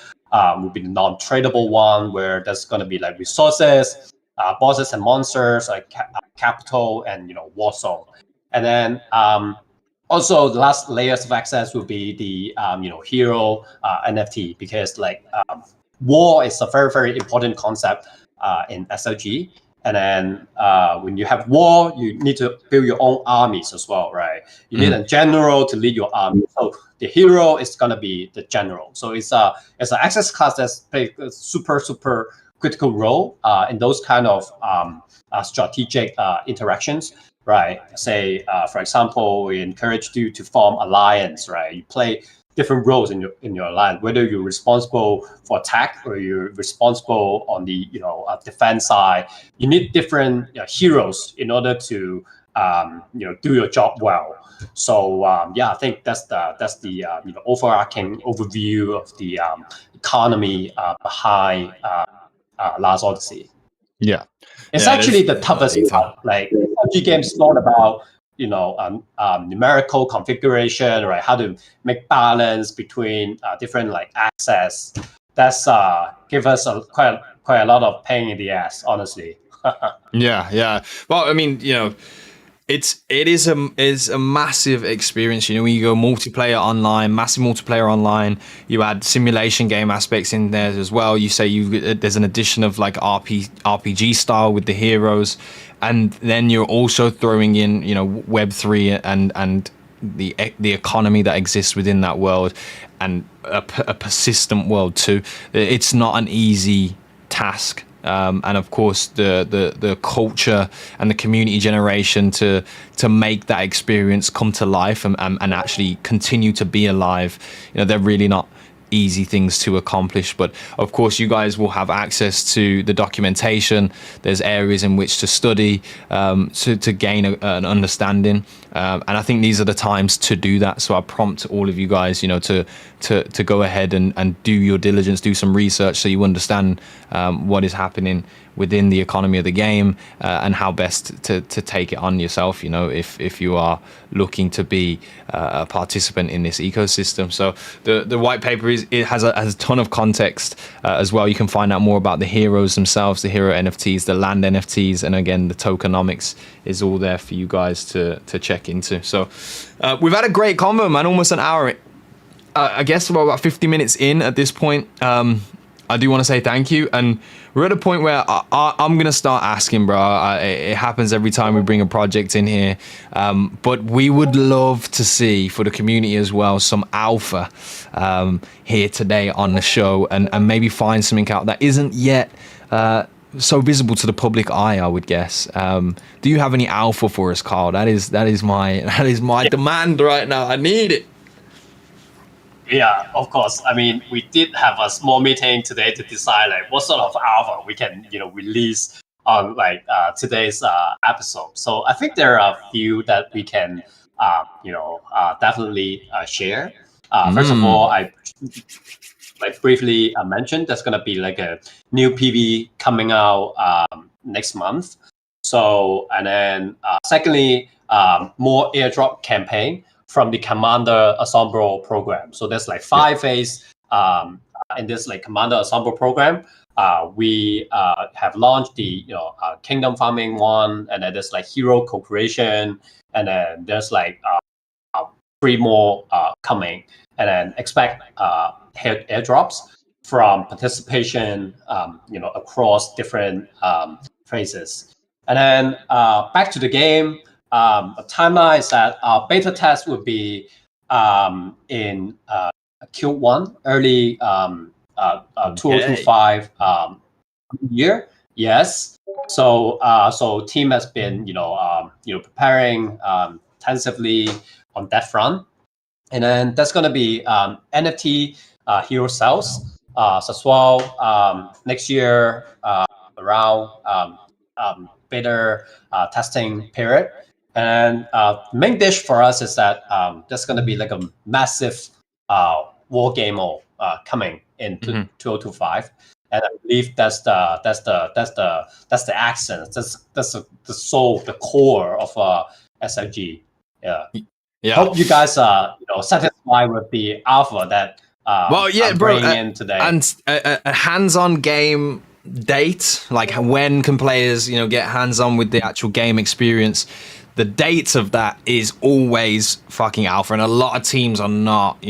will be the non-tradable one, where there's going to be like resources, bosses and monsters, like capital and war zone. And then also the last layers of access will be the hero NFT, because like war is a very, very important concept in SLG. And then when you have war, you need to build your own armies as well, right? You need a general to lead your army. So the hero is gonna be the general. So it's an access class that's played a super critical role in those kind of strategic interactions, right? Say, for example, we encourage you to form alliance, right? You play different roles in your alliance, whether you're responsible for attack or you're responsible on the defense side. You need different heroes in order to do your job well. So I think that's the overarching overview of the economy behind Last Odyssey. Yeah, it's actually the toughest part. Like PUBG games is not about numerical configuration, right? How to make balance between different like access. That's give us quite a lot of pain in the ass, honestly. Yeah. Well, I mean, it is a massive experience. When you go multiplayer online, massive multiplayer online, you add simulation game aspects in there as well. You say there's an addition of like RPG style with the heroes, and then you're also throwing in Web3 and the economy that exists within that world, and a persistent world too. It's not an easy task. And of course the culture and the community generation to make that experience come to life and actually continue to be alive, they're really not easy things to accomplish. But of course you guys will have access to the documentation. There's areas in which to study to gain an understanding, and I think these are the times to do that. So I prompt all of you guys to go ahead and do your diligence, do some research, so you understand what is happening within the economy of the game, and how best to take it on yourself, if you are looking to be a participant in this ecosystem. So the white paper has a ton of context as well. You can find out more about the heroes themselves, the hero NFTs, the land NFTs, and again the tokenomics is all there for you guys to check into. So we've had a great convo, man, almost an hour. I guess we're about 50 minutes in at this point. I do want to say thank you, and we're at a point where I'm gonna start asking, bro. It happens every time we bring a project in here, but we would love to see, for the community as well, some alpha here today on the show, and maybe find something out that isn't yet so visible to the public eye, I would guess. Do you have any alpha for us, Carl? That is my demand right now. I need it. Yeah, of course. I mean, we did have a small meeting today to decide like what sort of alpha we can, release on like today's episode. So I think there are a few that we can, definitely share. First of all, I like briefly mentioned there's gonna be like a new PV coming out next month. So and then secondly, more airdrop campaign from the Commander Ensemble program. So there's like 5 phase in this like Commander Ensemble program. We have launched the Kingdom Farming one, and then there's like Hero Co-creation, and then there's like 3 more coming, and then expect airdrops from participation, across different phases. And then back to the game. A timeline is that our beta test would be in Q1, early 2025 year. Yes. So team has been preparing intensively on that front, and then there's going to be NFT hero sales as well next year around beta testing period. And main dish for us is that there's going to be like a massive war game mode coming in 2025, and I believe that's the accent. That's the soul, the core of SLG. Yeah. Hope you guys are satisfied with the alpha that I'm bringing in today. And a hands-on game date, like when can players get hands-on with the actual game experience. The date of that is always fucking alpha, and a lot of teams are not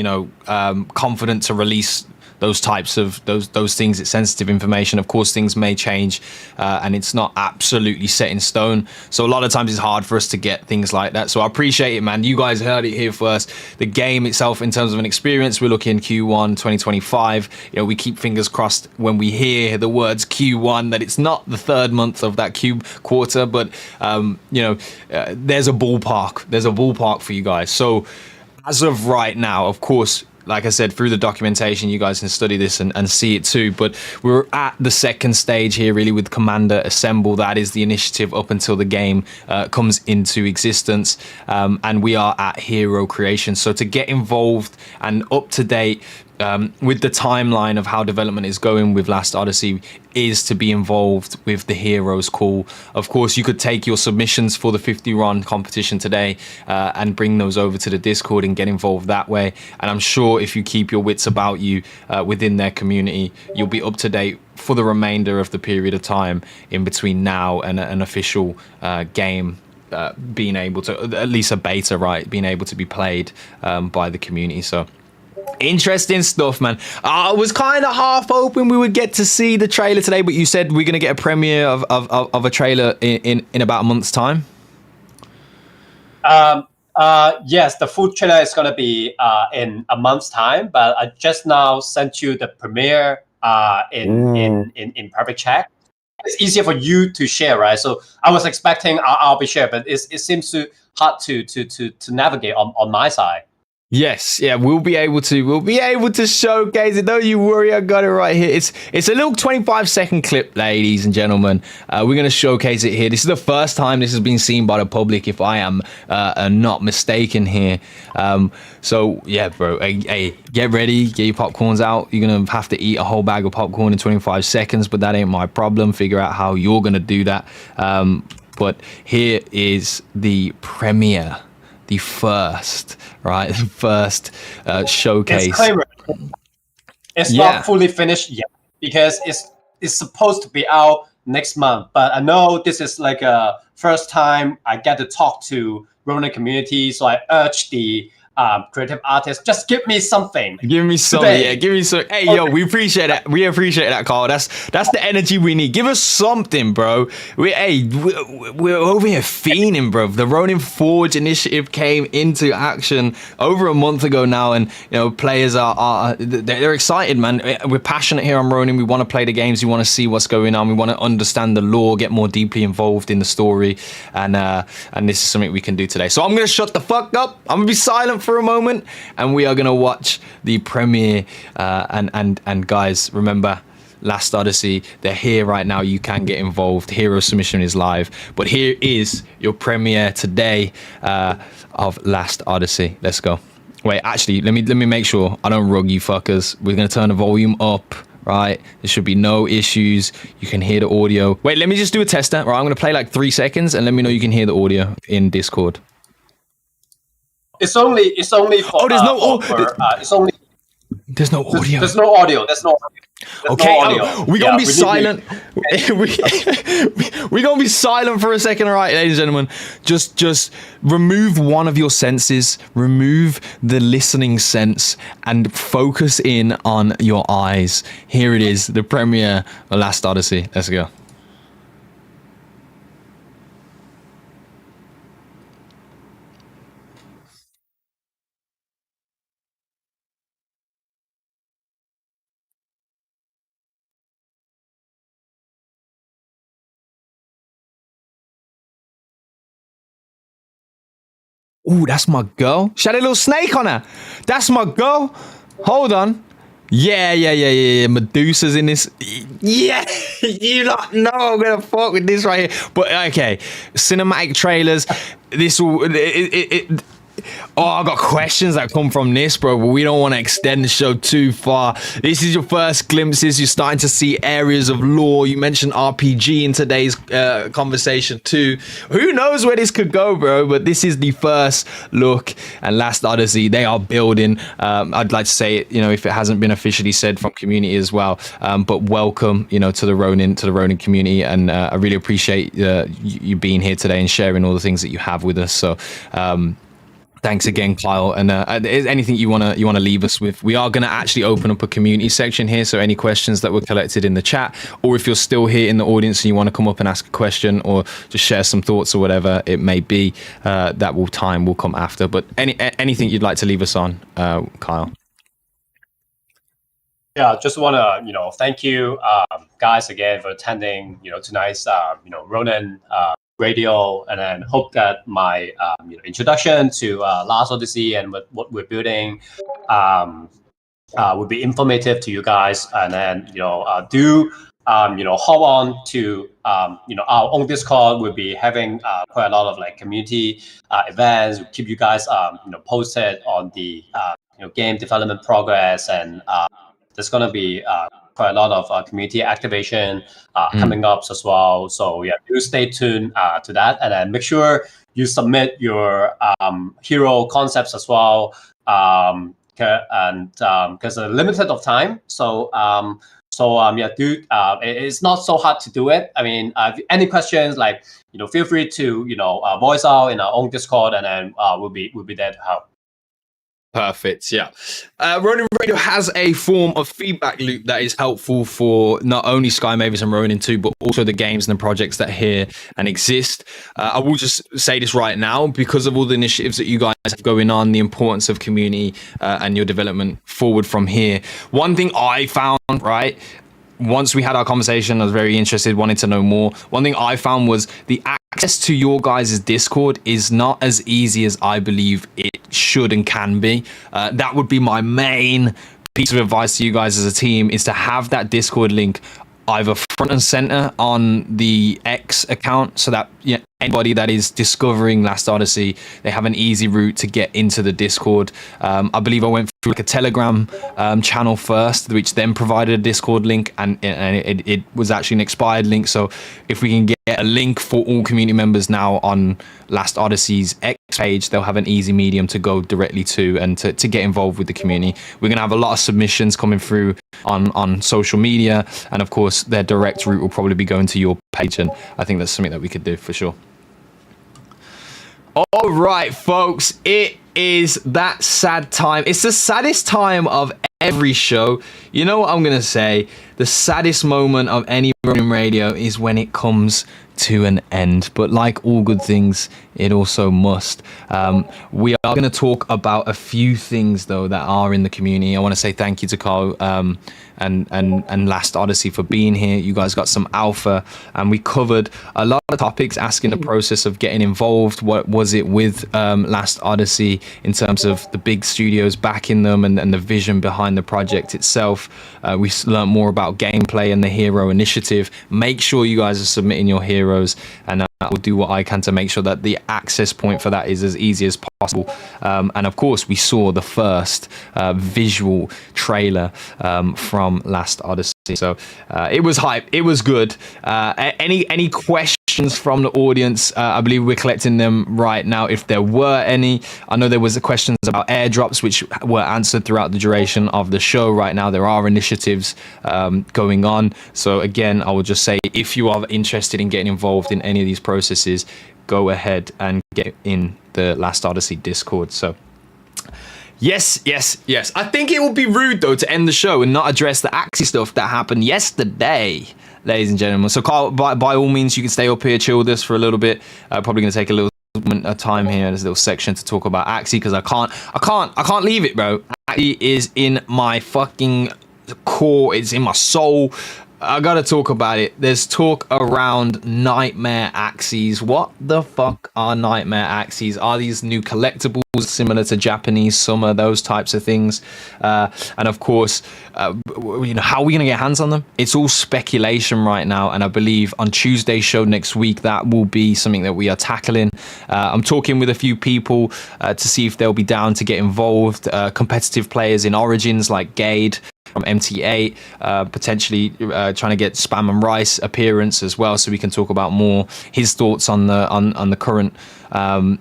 confident to release those types of those things. It's sensitive information. Of course, things may change, and it's not absolutely set in stone. So a lot of times it's hard for us to get things like that. So I appreciate it, man. You guys heard it here first. The game itself, in terms of an experience, we're looking Q1 2025. We keep fingers crossed when we hear the words Q1 that it's not the third month of that Q quarter, but there's a ballpark. There's a ballpark for you guys. So as of right now, of course, like I said, through the documentation, you guys can study this and see it too. But we're at the second stage here, really, with Commander Assemble. That is the initiative up until the game comes into existence. And we are at hero creation. So to get involved and up to date with the timeline of how development is going with Last Odyssey is to be involved with the Heroes Call. Of course, you could take your submissions for the 50 run competition today and bring those over to the Discord and get involved that way. And I'm sure if you keep your wits about you within their community, you'll be up to date for the remainder of the period of time in between now and an official game being able to, at least a beta, right, being able to be played by the community. So interesting stuff, man. I was kind of half hoping we would get to see the trailer today, but you said we're going to get a premiere of a trailer in about a month's time. Yes, the full trailer is going to be in a month's time, but I just now sent you the premiere in private chat. It's easier for you to share, right? So I was expecting I'll be shared, but it seems too hard to navigate on my side. Yes, yeah, we'll be able to showcase it. Don't you worry, I got it right here. It's a little 25-second clip, ladies and gentlemen. We're going to showcase it here. This is the first time this has been seen by the public, if I am not mistaken here. So yeah, bro, hey, get ready, get your popcorns out. You're going to have to eat a whole bag of popcorn in 25 seconds, but that ain't my problem. Figure out how you're going to do that. But here is the premiere. The first showcase. Disclaimer. It's not fully finished yet because it's supposed to be out next month. But I know this is like a first time I get to talk to Ronin community, so I urge the creative artists, just give me something. Give me something. Yeah, give me some. Hey, yo, we appreciate that. We appreciate that, Carl. That's the energy we need. Give us something, bro. We're over here fiending, bro. The Ronin Forge initiative came into action over a month ago now, and players they're excited, man. We're passionate here on Ronin. We want to play the games. We want to see what's going on. We want to understand the lore, get more deeply involved in the story, and this is something we can do today. So I'm gonna shut the fuck up. I'm gonna be silent out for a moment, and we are gonna watch the premiere. And guys, remember, Last Odyssey, they're here right now. You can get involved. Hero submission is live. But here is your premiere today of Last Odyssey. Let's go. Wait, actually, let me make sure I don't rug you fuckers. We're gonna turn the volume up, right? There should be no issues. You can hear the audio. Wait, let me just do a tester. Right, I'm gonna play like 3 seconds and let me know you can hear the audio in Discord. It's only for. Oh, there's no. It's only. There's no audio. There's no audio. There's no. Okay, no audio. we're gonna be we silent. We're gonna be silent for a second, all right, ladies and gentlemen. Just remove one of your senses, remove the listening sense, and focus in on your eyes. Here it is, the premiere of Last Odyssey. Let's go. Ooh, that's my girl. She had a little snake on her. That's my girl. Hold on. Yeah. Medusa's in this. Yeah, you don't know I'm gonna fuck with this right here. But okay, cinematic trailers. This will. Oh, I got questions that come from this, bro, but we don't want to extend the show too far. This is your first glimpses. You're starting to see areas of lore. You mentioned RPG in today's conversation too. Who knows where this could go, bro? But this is the first look. And Last Odyssey, they are building. I'd like to say it, if it hasn't been officially said from community as well. But welcome, to the Ronin community, and I really appreciate you being here today and sharing all the things that you have with us. So. Thanks again, Kyle. And anything you wanna leave us with? We are gonna actually open up a community section here. So any questions that were collected in the chat, or if you're still here in the audience and you want to come up and ask a question or just share some thoughts or whatever it may be, that will come after. But anything you'd like to leave us on, Kyle? Yeah, just want to thank you guys again for attending tonight's Ronin radio, and then hope that my introduction to Last Odyssey and what we're building would be informative to you guys, and then do hop on to our own Discord. We'll be having quite a lot of community events. We'll keep you guys posted on the game development progress, and there's gonna be quite a lot of community activation coming up as well. So yeah, do stay tuned to that, and then make sure you submit your hero concepts as well. And because a limited of time, so it's not so hard to do it. I mean, any questions, feel free to voice out in our own Discord, and then we'll be there to help. Perfect. Yeah. Ronin Radio has a form of feedback loop that is helpful for not only Sky Mavis and Ronin 2, but also the games and the projects that are here and exist. I will just say this right now, because of all the initiatives that you guys have going on, the importance of community and your development forward from here. One thing I found, right, once we had our conversation, I was very interested, wanted to know more. One thing I found was the access to your guys' Discord is not as easy as I believe it should and can be. That would be my main piece of advice to you guys as a team, is to have that Discord link either front and center on the X account, so that anybody that is discovering Last Odyssey, they have an easy route to get into the Discord. I believe I went through a Telegram channel first, which then provided a Discord link, and it was actually an expired link. So if we can get a link for all community members now on Last Odyssey's X page, they'll have an easy medium to go directly to and to get involved with the community. We're going to have a lot of submissions coming through on social media, and of course their direct route will probably be going to your page, and I think that's something that we could do for sure. All right, folks, it is that sad time. It's the saddest time of every show. You know what I'm going to say? the saddest moment of any Ronin radio is when it comes to an end, but like all good things, it also must. We are going to talk about a few things though that are in the community. I want to say thank you to Carl and Last Odyssey for being here. You guys got some alpha, and we covered a lot of topics, asking the process of getting involved. What was it with Last Odyssey in terms of the big studios backing them and the vision behind the project itself. We learned more about gameplay and the hero initiative. Make sure you guys are submitting your heroes, and I will do what I can to make sure that the access point for that is as easy as possible. And of course, we saw the first visual trailer from Last Odyssey. So it was hype. It was good. Any questions from the audience? I believe we're collecting them right now, if there were any. I know there was questions about airdrops, which were answered throughout the duration of the show. Right now, there are initiatives going on. So again, I will just say, if you are interested in getting involved in any of these processes, go ahead and get in the Last Odyssey Discord. So yes. I think it would be rude though to end the show and not address the Axie stuff that happened yesterday, ladies and gentlemen. So Carl, by all means, you can stay up here, chill with us for a little bit. Probably going to take a little moment of time here in this little section to talk about Axie, because I can't leave it, bro. Axie is in my fucking core. It's in my soul. I gotta talk about it. There's talk around Nightmare Axies. What the fuck are Nightmare Axies? Are these new collectibles similar to Japanese summer, those types of things? And of course, how are we gonna get hands on them? It's all speculation right now, and I believe on Tuesday's show next week, that will be something that we are tackling. I'm talking with a few people to see if they'll be down to get involved. Competitive players in Origins like Gade from MT8, potentially trying to get Spam and Rice appearance as well, so we can talk about more his thoughts on the current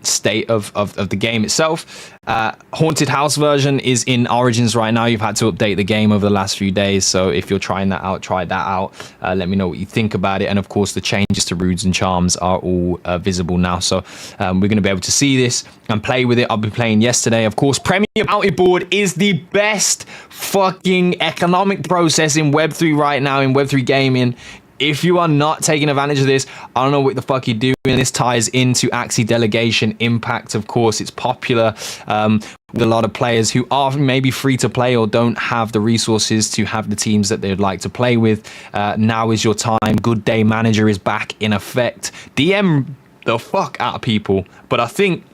state of the game itself. Haunted House version is in Origins right now. You've had to update the game over the last few days, so if you're trying that out, try that out. Let me know what you think about it. And of course, the changes to Rudes and Charms are all visible now, so we're going to be able to see this and play with it. I'll be playing yesterday. Of course, Premier Bounty Board is the best fucking economic process in Web3 right now, in Web3 gaming. If you are not taking advantage of this, I don't know what the fuck you're doing. This ties into Axie Delegation Impact. Of course, it's popular with a lot of players who are maybe free to play or don't have the resources to have the teams that they'd like to play with. Now is your time. Good Day Manager is back in effect. DM the fuck out of people. But I think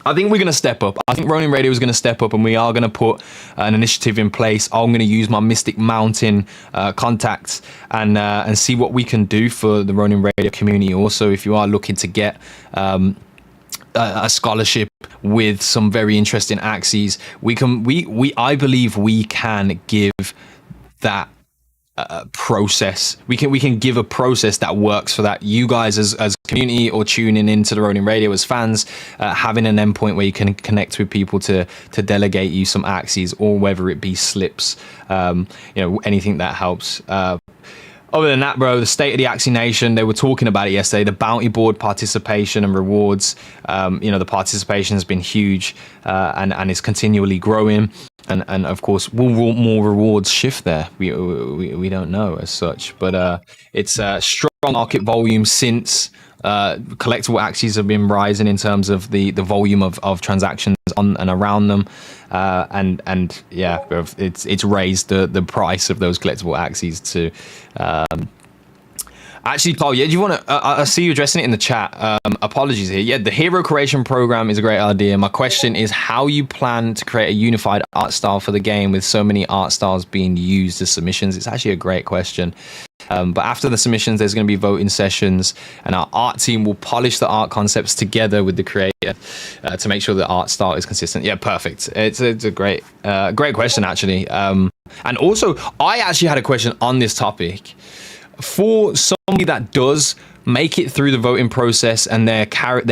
we're going to step up. I think Ronin Radio is going to step up, and we are going to put an initiative in place. I'm going to use my Mystic Mountain contacts and see what we can do for the Ronin Radio community. Also, if you are looking to get a scholarship with some very interesting Axies, I believe we can give that process. We can give a process that works for that. You guys as community, or tuning into the Ronin Radio as fans, having an endpoint where you can connect with people to delegate you some Axies, or whether it be slips, anything that helps. Other than that, bro, the state of the Axie Nation, they were talking about it yesterday. The bounty board participation and rewards, the participation has been huge, and is continually growing. And of course, will more rewards shift there? We don't know as such, but it's a strong market volume since collectible Axies have been rising in terms of the volume of transactions on and around them, and yeah, it's raised the price of those collectible Axies to. Actually, Paul, yeah, do you want to? I see you addressing it in the chat. Apologies here. Yeah, the hero creation program is a great idea. My question is how you plan to create a unified art style for the game with so many art styles being used as submissions. It's actually a great question. But after the submissions, there's going to be voting sessions, and our art team will polish the art concepts together with the creator to make sure the art style is consistent. Yeah, perfect. It's a great question, actually. And also, I actually had a question on this topic. For somebody that does make it through the voting process and their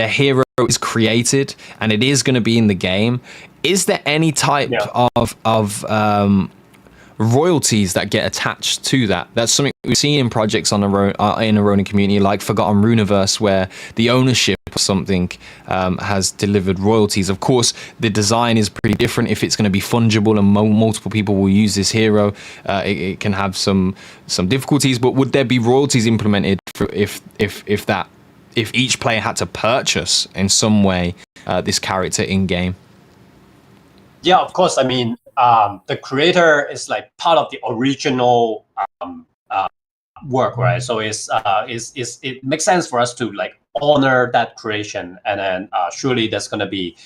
hero is created and it is going to be in the game, is there any type of royalties that get attached to that? That's something we've seen in projects in the Ronin community, like Forgotten Runiverse, where the ownership output something has delivered royalties. Of course, the design is pretty different. If it's going to be fungible and multiple people will use this hero, it can have some difficulties. But would there be royalties implemented for if each player had to purchase in some way this character in game? Yeah, of course. I mean, the creator is like part of the original work, right? So it makes sense for us to like honor that creation, and then surely there's gonna be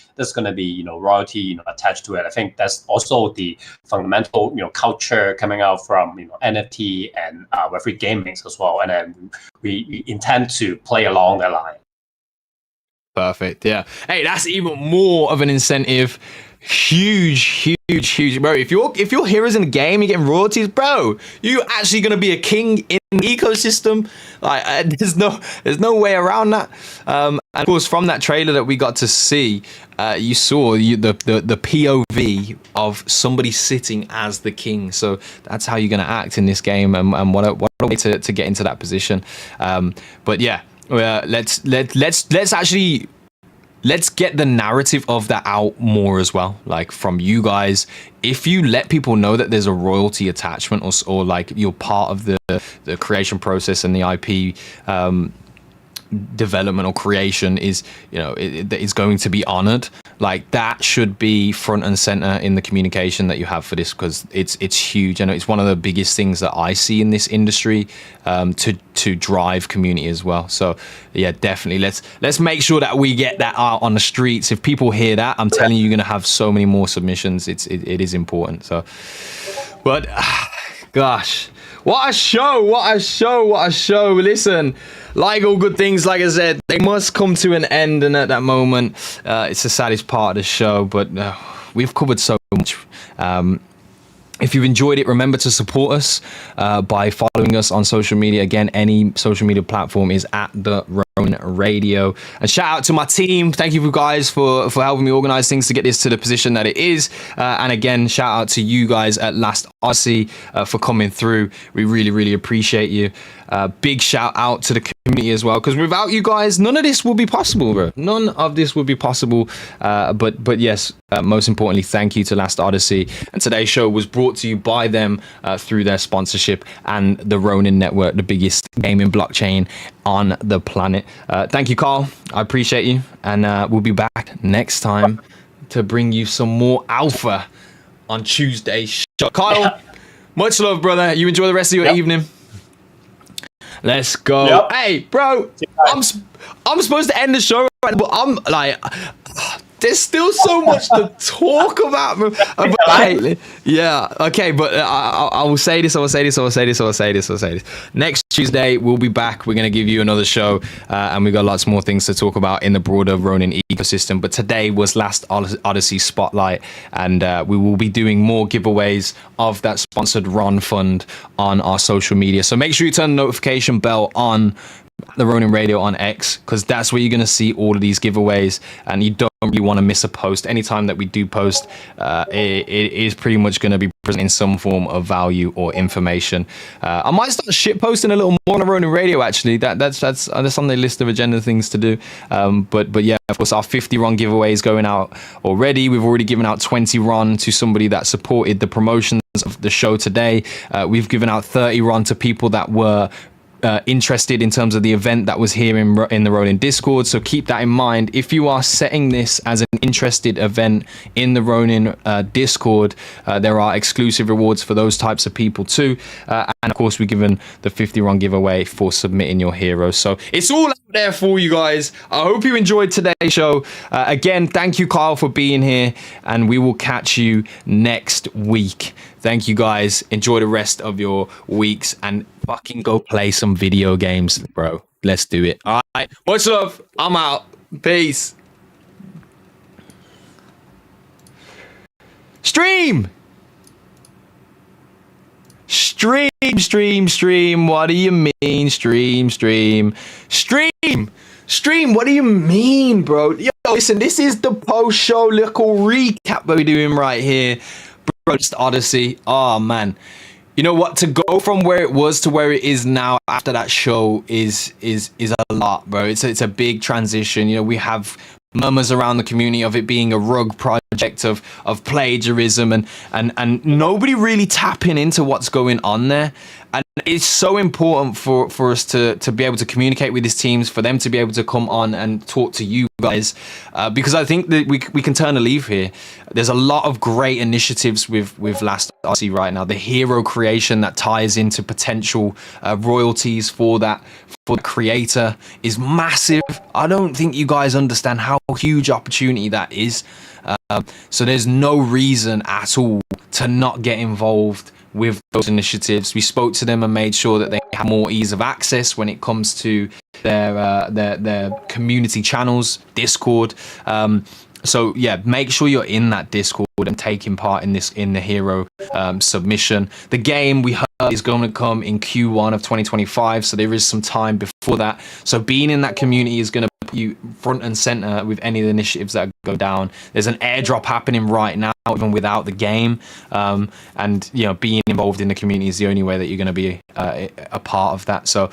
royalty attached to it. I think that's also the fundamental culture coming out from NFT and Web3 gaming as well, and then we intend to play along that line. Perfect. Yeah. Hey, that's even more of an incentive. Huge, bro. If your heroes in the game, you're getting royalties, bro. You're actually gonna be a king in the ecosystem. Like, there's no way around that. And of course, from that trailer that we got to see, you saw the POV of somebody sitting as the king. So that's how you're gonna act in this game, and what a way to get into that position. But yeah, let's get the narrative of that out more as well, like from you guys. If you let people know that there's a royalty attachment, or like you're part of the creation process and the IP development or creation is is going to be honored, like that should be front and center in the communication that you have for this, because it's huge. It's one of the biggest things that I see in this industry to drive community as well. So yeah, definitely let's make sure that we get that out on the streets. If people hear that, I'm telling you, you're gonna have so many more submissions. It is important. So, but gosh, what a show. Listen, like all good things, like I said, they must come to an end, and at that moment, it's the saddest part of the show, but we've covered so much. If you've enjoyed it, remember to support us by following us on social media. Again, any social media platform is at the Ronin Radio. And shout out to my team. Thank you guys for helping me organize things to get this to the position that it is. And again, shout out to you guys at Last Odyssey for coming through. We really appreciate you. Big shout out to the community as well, because without you guys, none of this would be possible, bro. None of this would be possible. But yes, most importantly, thank you to Last Odyssey. And today's show was brought to you by them through their sponsorship and the Ronin Network, the biggest gaming blockchain on the planet. Thank you, Carl. I appreciate you. And we'll be back next time to bring you some more alpha on Tuesday's show. Kyle, much love, brother. You enjoy the rest of your evening. Let's go. Yep. Hey, bro, I'm supposed to end the show, but I'm like, there's still so much to talk about. Yeah, okay, but I will say this. Next Tuesday, we'll be back. We're going to give you another show, and we've got lots more things to talk about in the broader Ronin ecosystem. But today was Last Odyssey Spotlight, and we will be doing more giveaways of that sponsored Ron Fund on our social media. So make sure you turn the notification bell on the Ronin Radio on X, because that's where you're going to see all of these giveaways, and you don't really want to miss a post. Anytime that we do post, it is pretty much going to be presenting some form of value or information. I might start shit posting a little more on the Ronin Radio, actually. That's on the list of agenda things to do. But yeah, of course, our 50 RON giveaway is going out already. We've already given out 20 RON to somebody that supported the promotions of the show today. We've given out 30 RON to people that were interested in terms of the event that was here in the Ronin Discord. So keep that in mind. If you are setting this as an interested event in the Ronin Discord, there are exclusive rewards for those types of people too. And of course, we're given the 50 RON giveaway for submitting your heroes. So it's all out there for you guys. I hope you enjoyed today's show. Again, thank you, Kyle, for being here, and we will catch you next week. Thank you, guys. Enjoy the rest of your weeks, and fucking go play some video games, bro. Let's do it. All right. Much love. I'm out. Peace. Stream. What do you mean? Stream. What do you mean, bro? Yo, listen, this is the post-show little recap that we're doing right here. Just Odyssey. Oh man, You know what? To go from where it was to where it is now after that show is a lot, bro. It's a big transition. You know, we have murmurs around the community of it being a rug project of plagiarism and nobody really tapping into what's going on there. And it's so important for us to be able to communicate with these teams, for them to be able to come on and talk to you guys, because I think that we can turn a leaf here. There's a lot of great initiatives with Last Odyssey right now. The hero creation that ties into potential royalties for the creator is massive. I don't think you guys understand how huge opportunity that is. So there's no reason at all to not get involved with those initiatives. We spoke to them and made sure that they have more ease of access when it comes to their community channels, Discord. So yeah, make sure you're in that Discord and taking part in the hero submission. The game we heard is going to come in Q1 of 2025, so there is some time before that. So being in that community is going to put you front and center with any of the initiatives that go down. There's an airdrop happening right now, even without the game, and you know, being involved in the community is the only way that you're going to be a part of that. So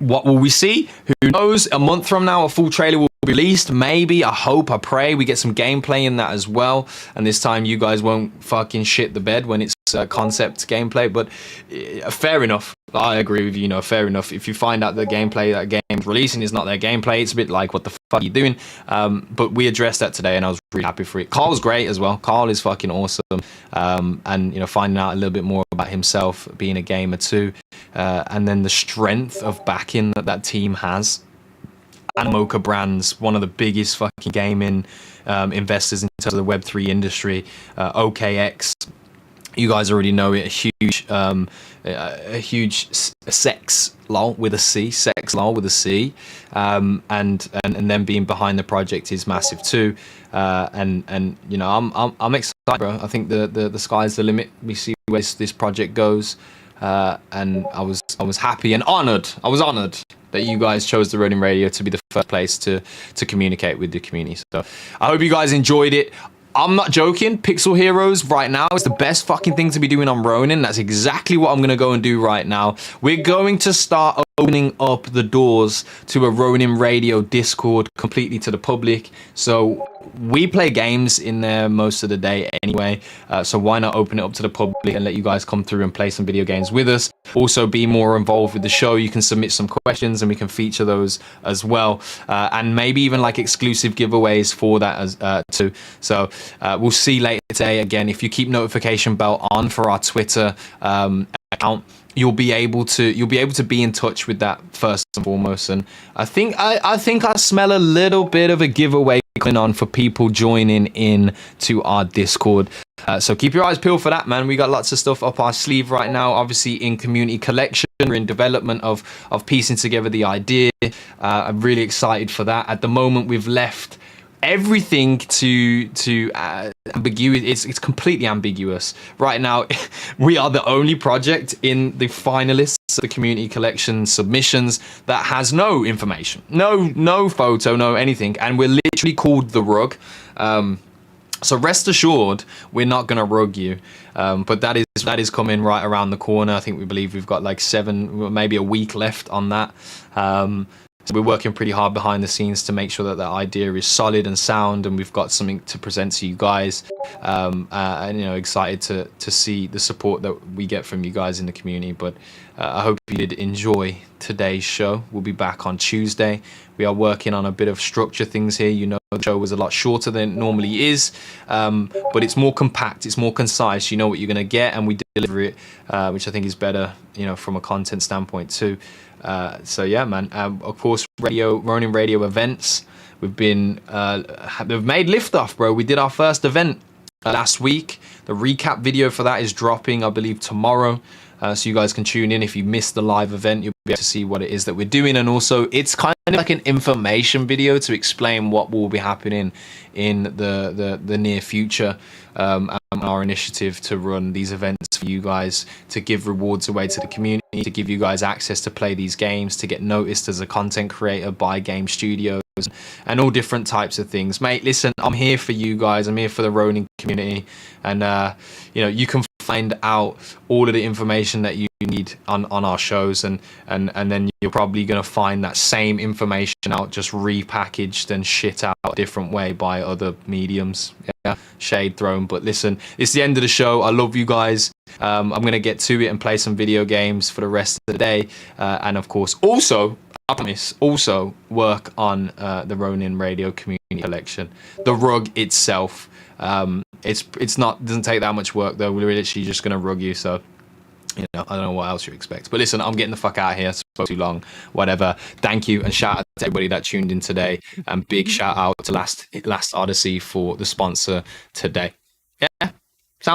what will we see? Who knows? A month from now, a full trailer will be released. Maybe, I hope, I pray we get some gameplay in that as well. And this time you guys won't fucking shit the bed when it's concept gameplay. But fair enough. I agree with you. You know, fair enough. If you find out the gameplay that game's releasing is not their gameplay, it's a bit like, what the fuck are you doing? But we addressed that today, and I was really happy for it. Carl's great as well. Carl is fucking awesome. And you know, finding out a little bit more about himself, being a gamer too, and then the strength of backing that team has. Animoca Brands, one of the biggest fucking gaming investors in terms of the Web3 industry. OKX, you guys already know it. A huge sex lol with a C, and them being behind the project is massive too. And you know, I'm excited, bro. I think the sky's the limit. We see where this project goes. And I was happy and honored. I was honored that you guys chose the Ronin Radio to be the first place to communicate with the community. So I hope you guys enjoyed it. I'm not joking. Pixel Heroes right now is the best fucking thing to be doing on Ronin. That's exactly what I'm going to go and do right now. We're going to start opening up the doors to a Ronin Radio Discord completely to the public. So we play games in there most of the day anyway. So why not open it up to the public and let you guys come through and play some video games with us? Also be more involved with the show. You can submit some questions and we can feature those as well. And maybe even like exclusive giveaways for that as too. So we'll see later today. Again, if you keep notification bell on for our Twitter account, you'll be able to be in touch with that first and foremost. And I think I smell a little bit of a giveaway going on for people joining in to our Discord. So keep your eyes peeled for that, man. We got lots of stuff up our sleeve right now. Obviously in community collection, we're in development of piecing together the idea. I'm really excited for that. At the moment, we've left everything to ambiguity. It's completely ambiguous right now. We are the only project in the finalists of the community collection submissions that has no information, no photo, no anything, and we're literally called the rug. So rest assured, we're not gonna rug you, but that is coming right around the corner. I think we believe we've got like 7, maybe a week left on that. So we're working pretty hard behind the scenes to make sure that idea is solid and sound, and we've got something to present to you guys. And you know, excited to see the support that we get from you guys in the community. But I hope you did enjoy today's show. We'll be back on Tuesday. We are working on a bit of structure things here. You know, the show was a lot shorter than it normally is, but it's more compact, it's more concise. You know what you're gonna get, and we deliver it, which I think is better, you know, from a content standpoint too. So yeah, man. Of course, Ronin Radio events. We've been they've made liftoff, bro. We did our first event last week. The recap video for that is dropping, I believe, tomorrow. So you guys can tune in. If you missed the live event, you'll be able to see what it is that we're doing. And also, it's kind of like an information video to explain what will be happening in the near future. Our initiative to run these events for you guys, to give rewards away to the community, to give you guys access to play these games, to get noticed as a content creator by game studios, and all different types of things. Mate, listen, I'm here for you guys. I'm here for the Ronin community, and you know, you can find out all of the information that you need on our shows, and then you're probably going to find that same information out just repackaged and shit out a different way by other mediums. Yeah, shade thrown. But listen, it's the end of the show. I love you guys. I'm going to get to it and play some video games for the rest of the day, and of course also, I promise, also work on the Ronin Radio Community Collection, the rug itself. It's not, doesn't take that much work though. We're literally just gonna rug you, so you know, I don't know what else you expect. But listen, I'm getting the fuck out of here. I spoke too long, whatever. Thank you, and shout out to everybody that tuned in today, and big shout out to Last Odyssey for the sponsor today. Yeah,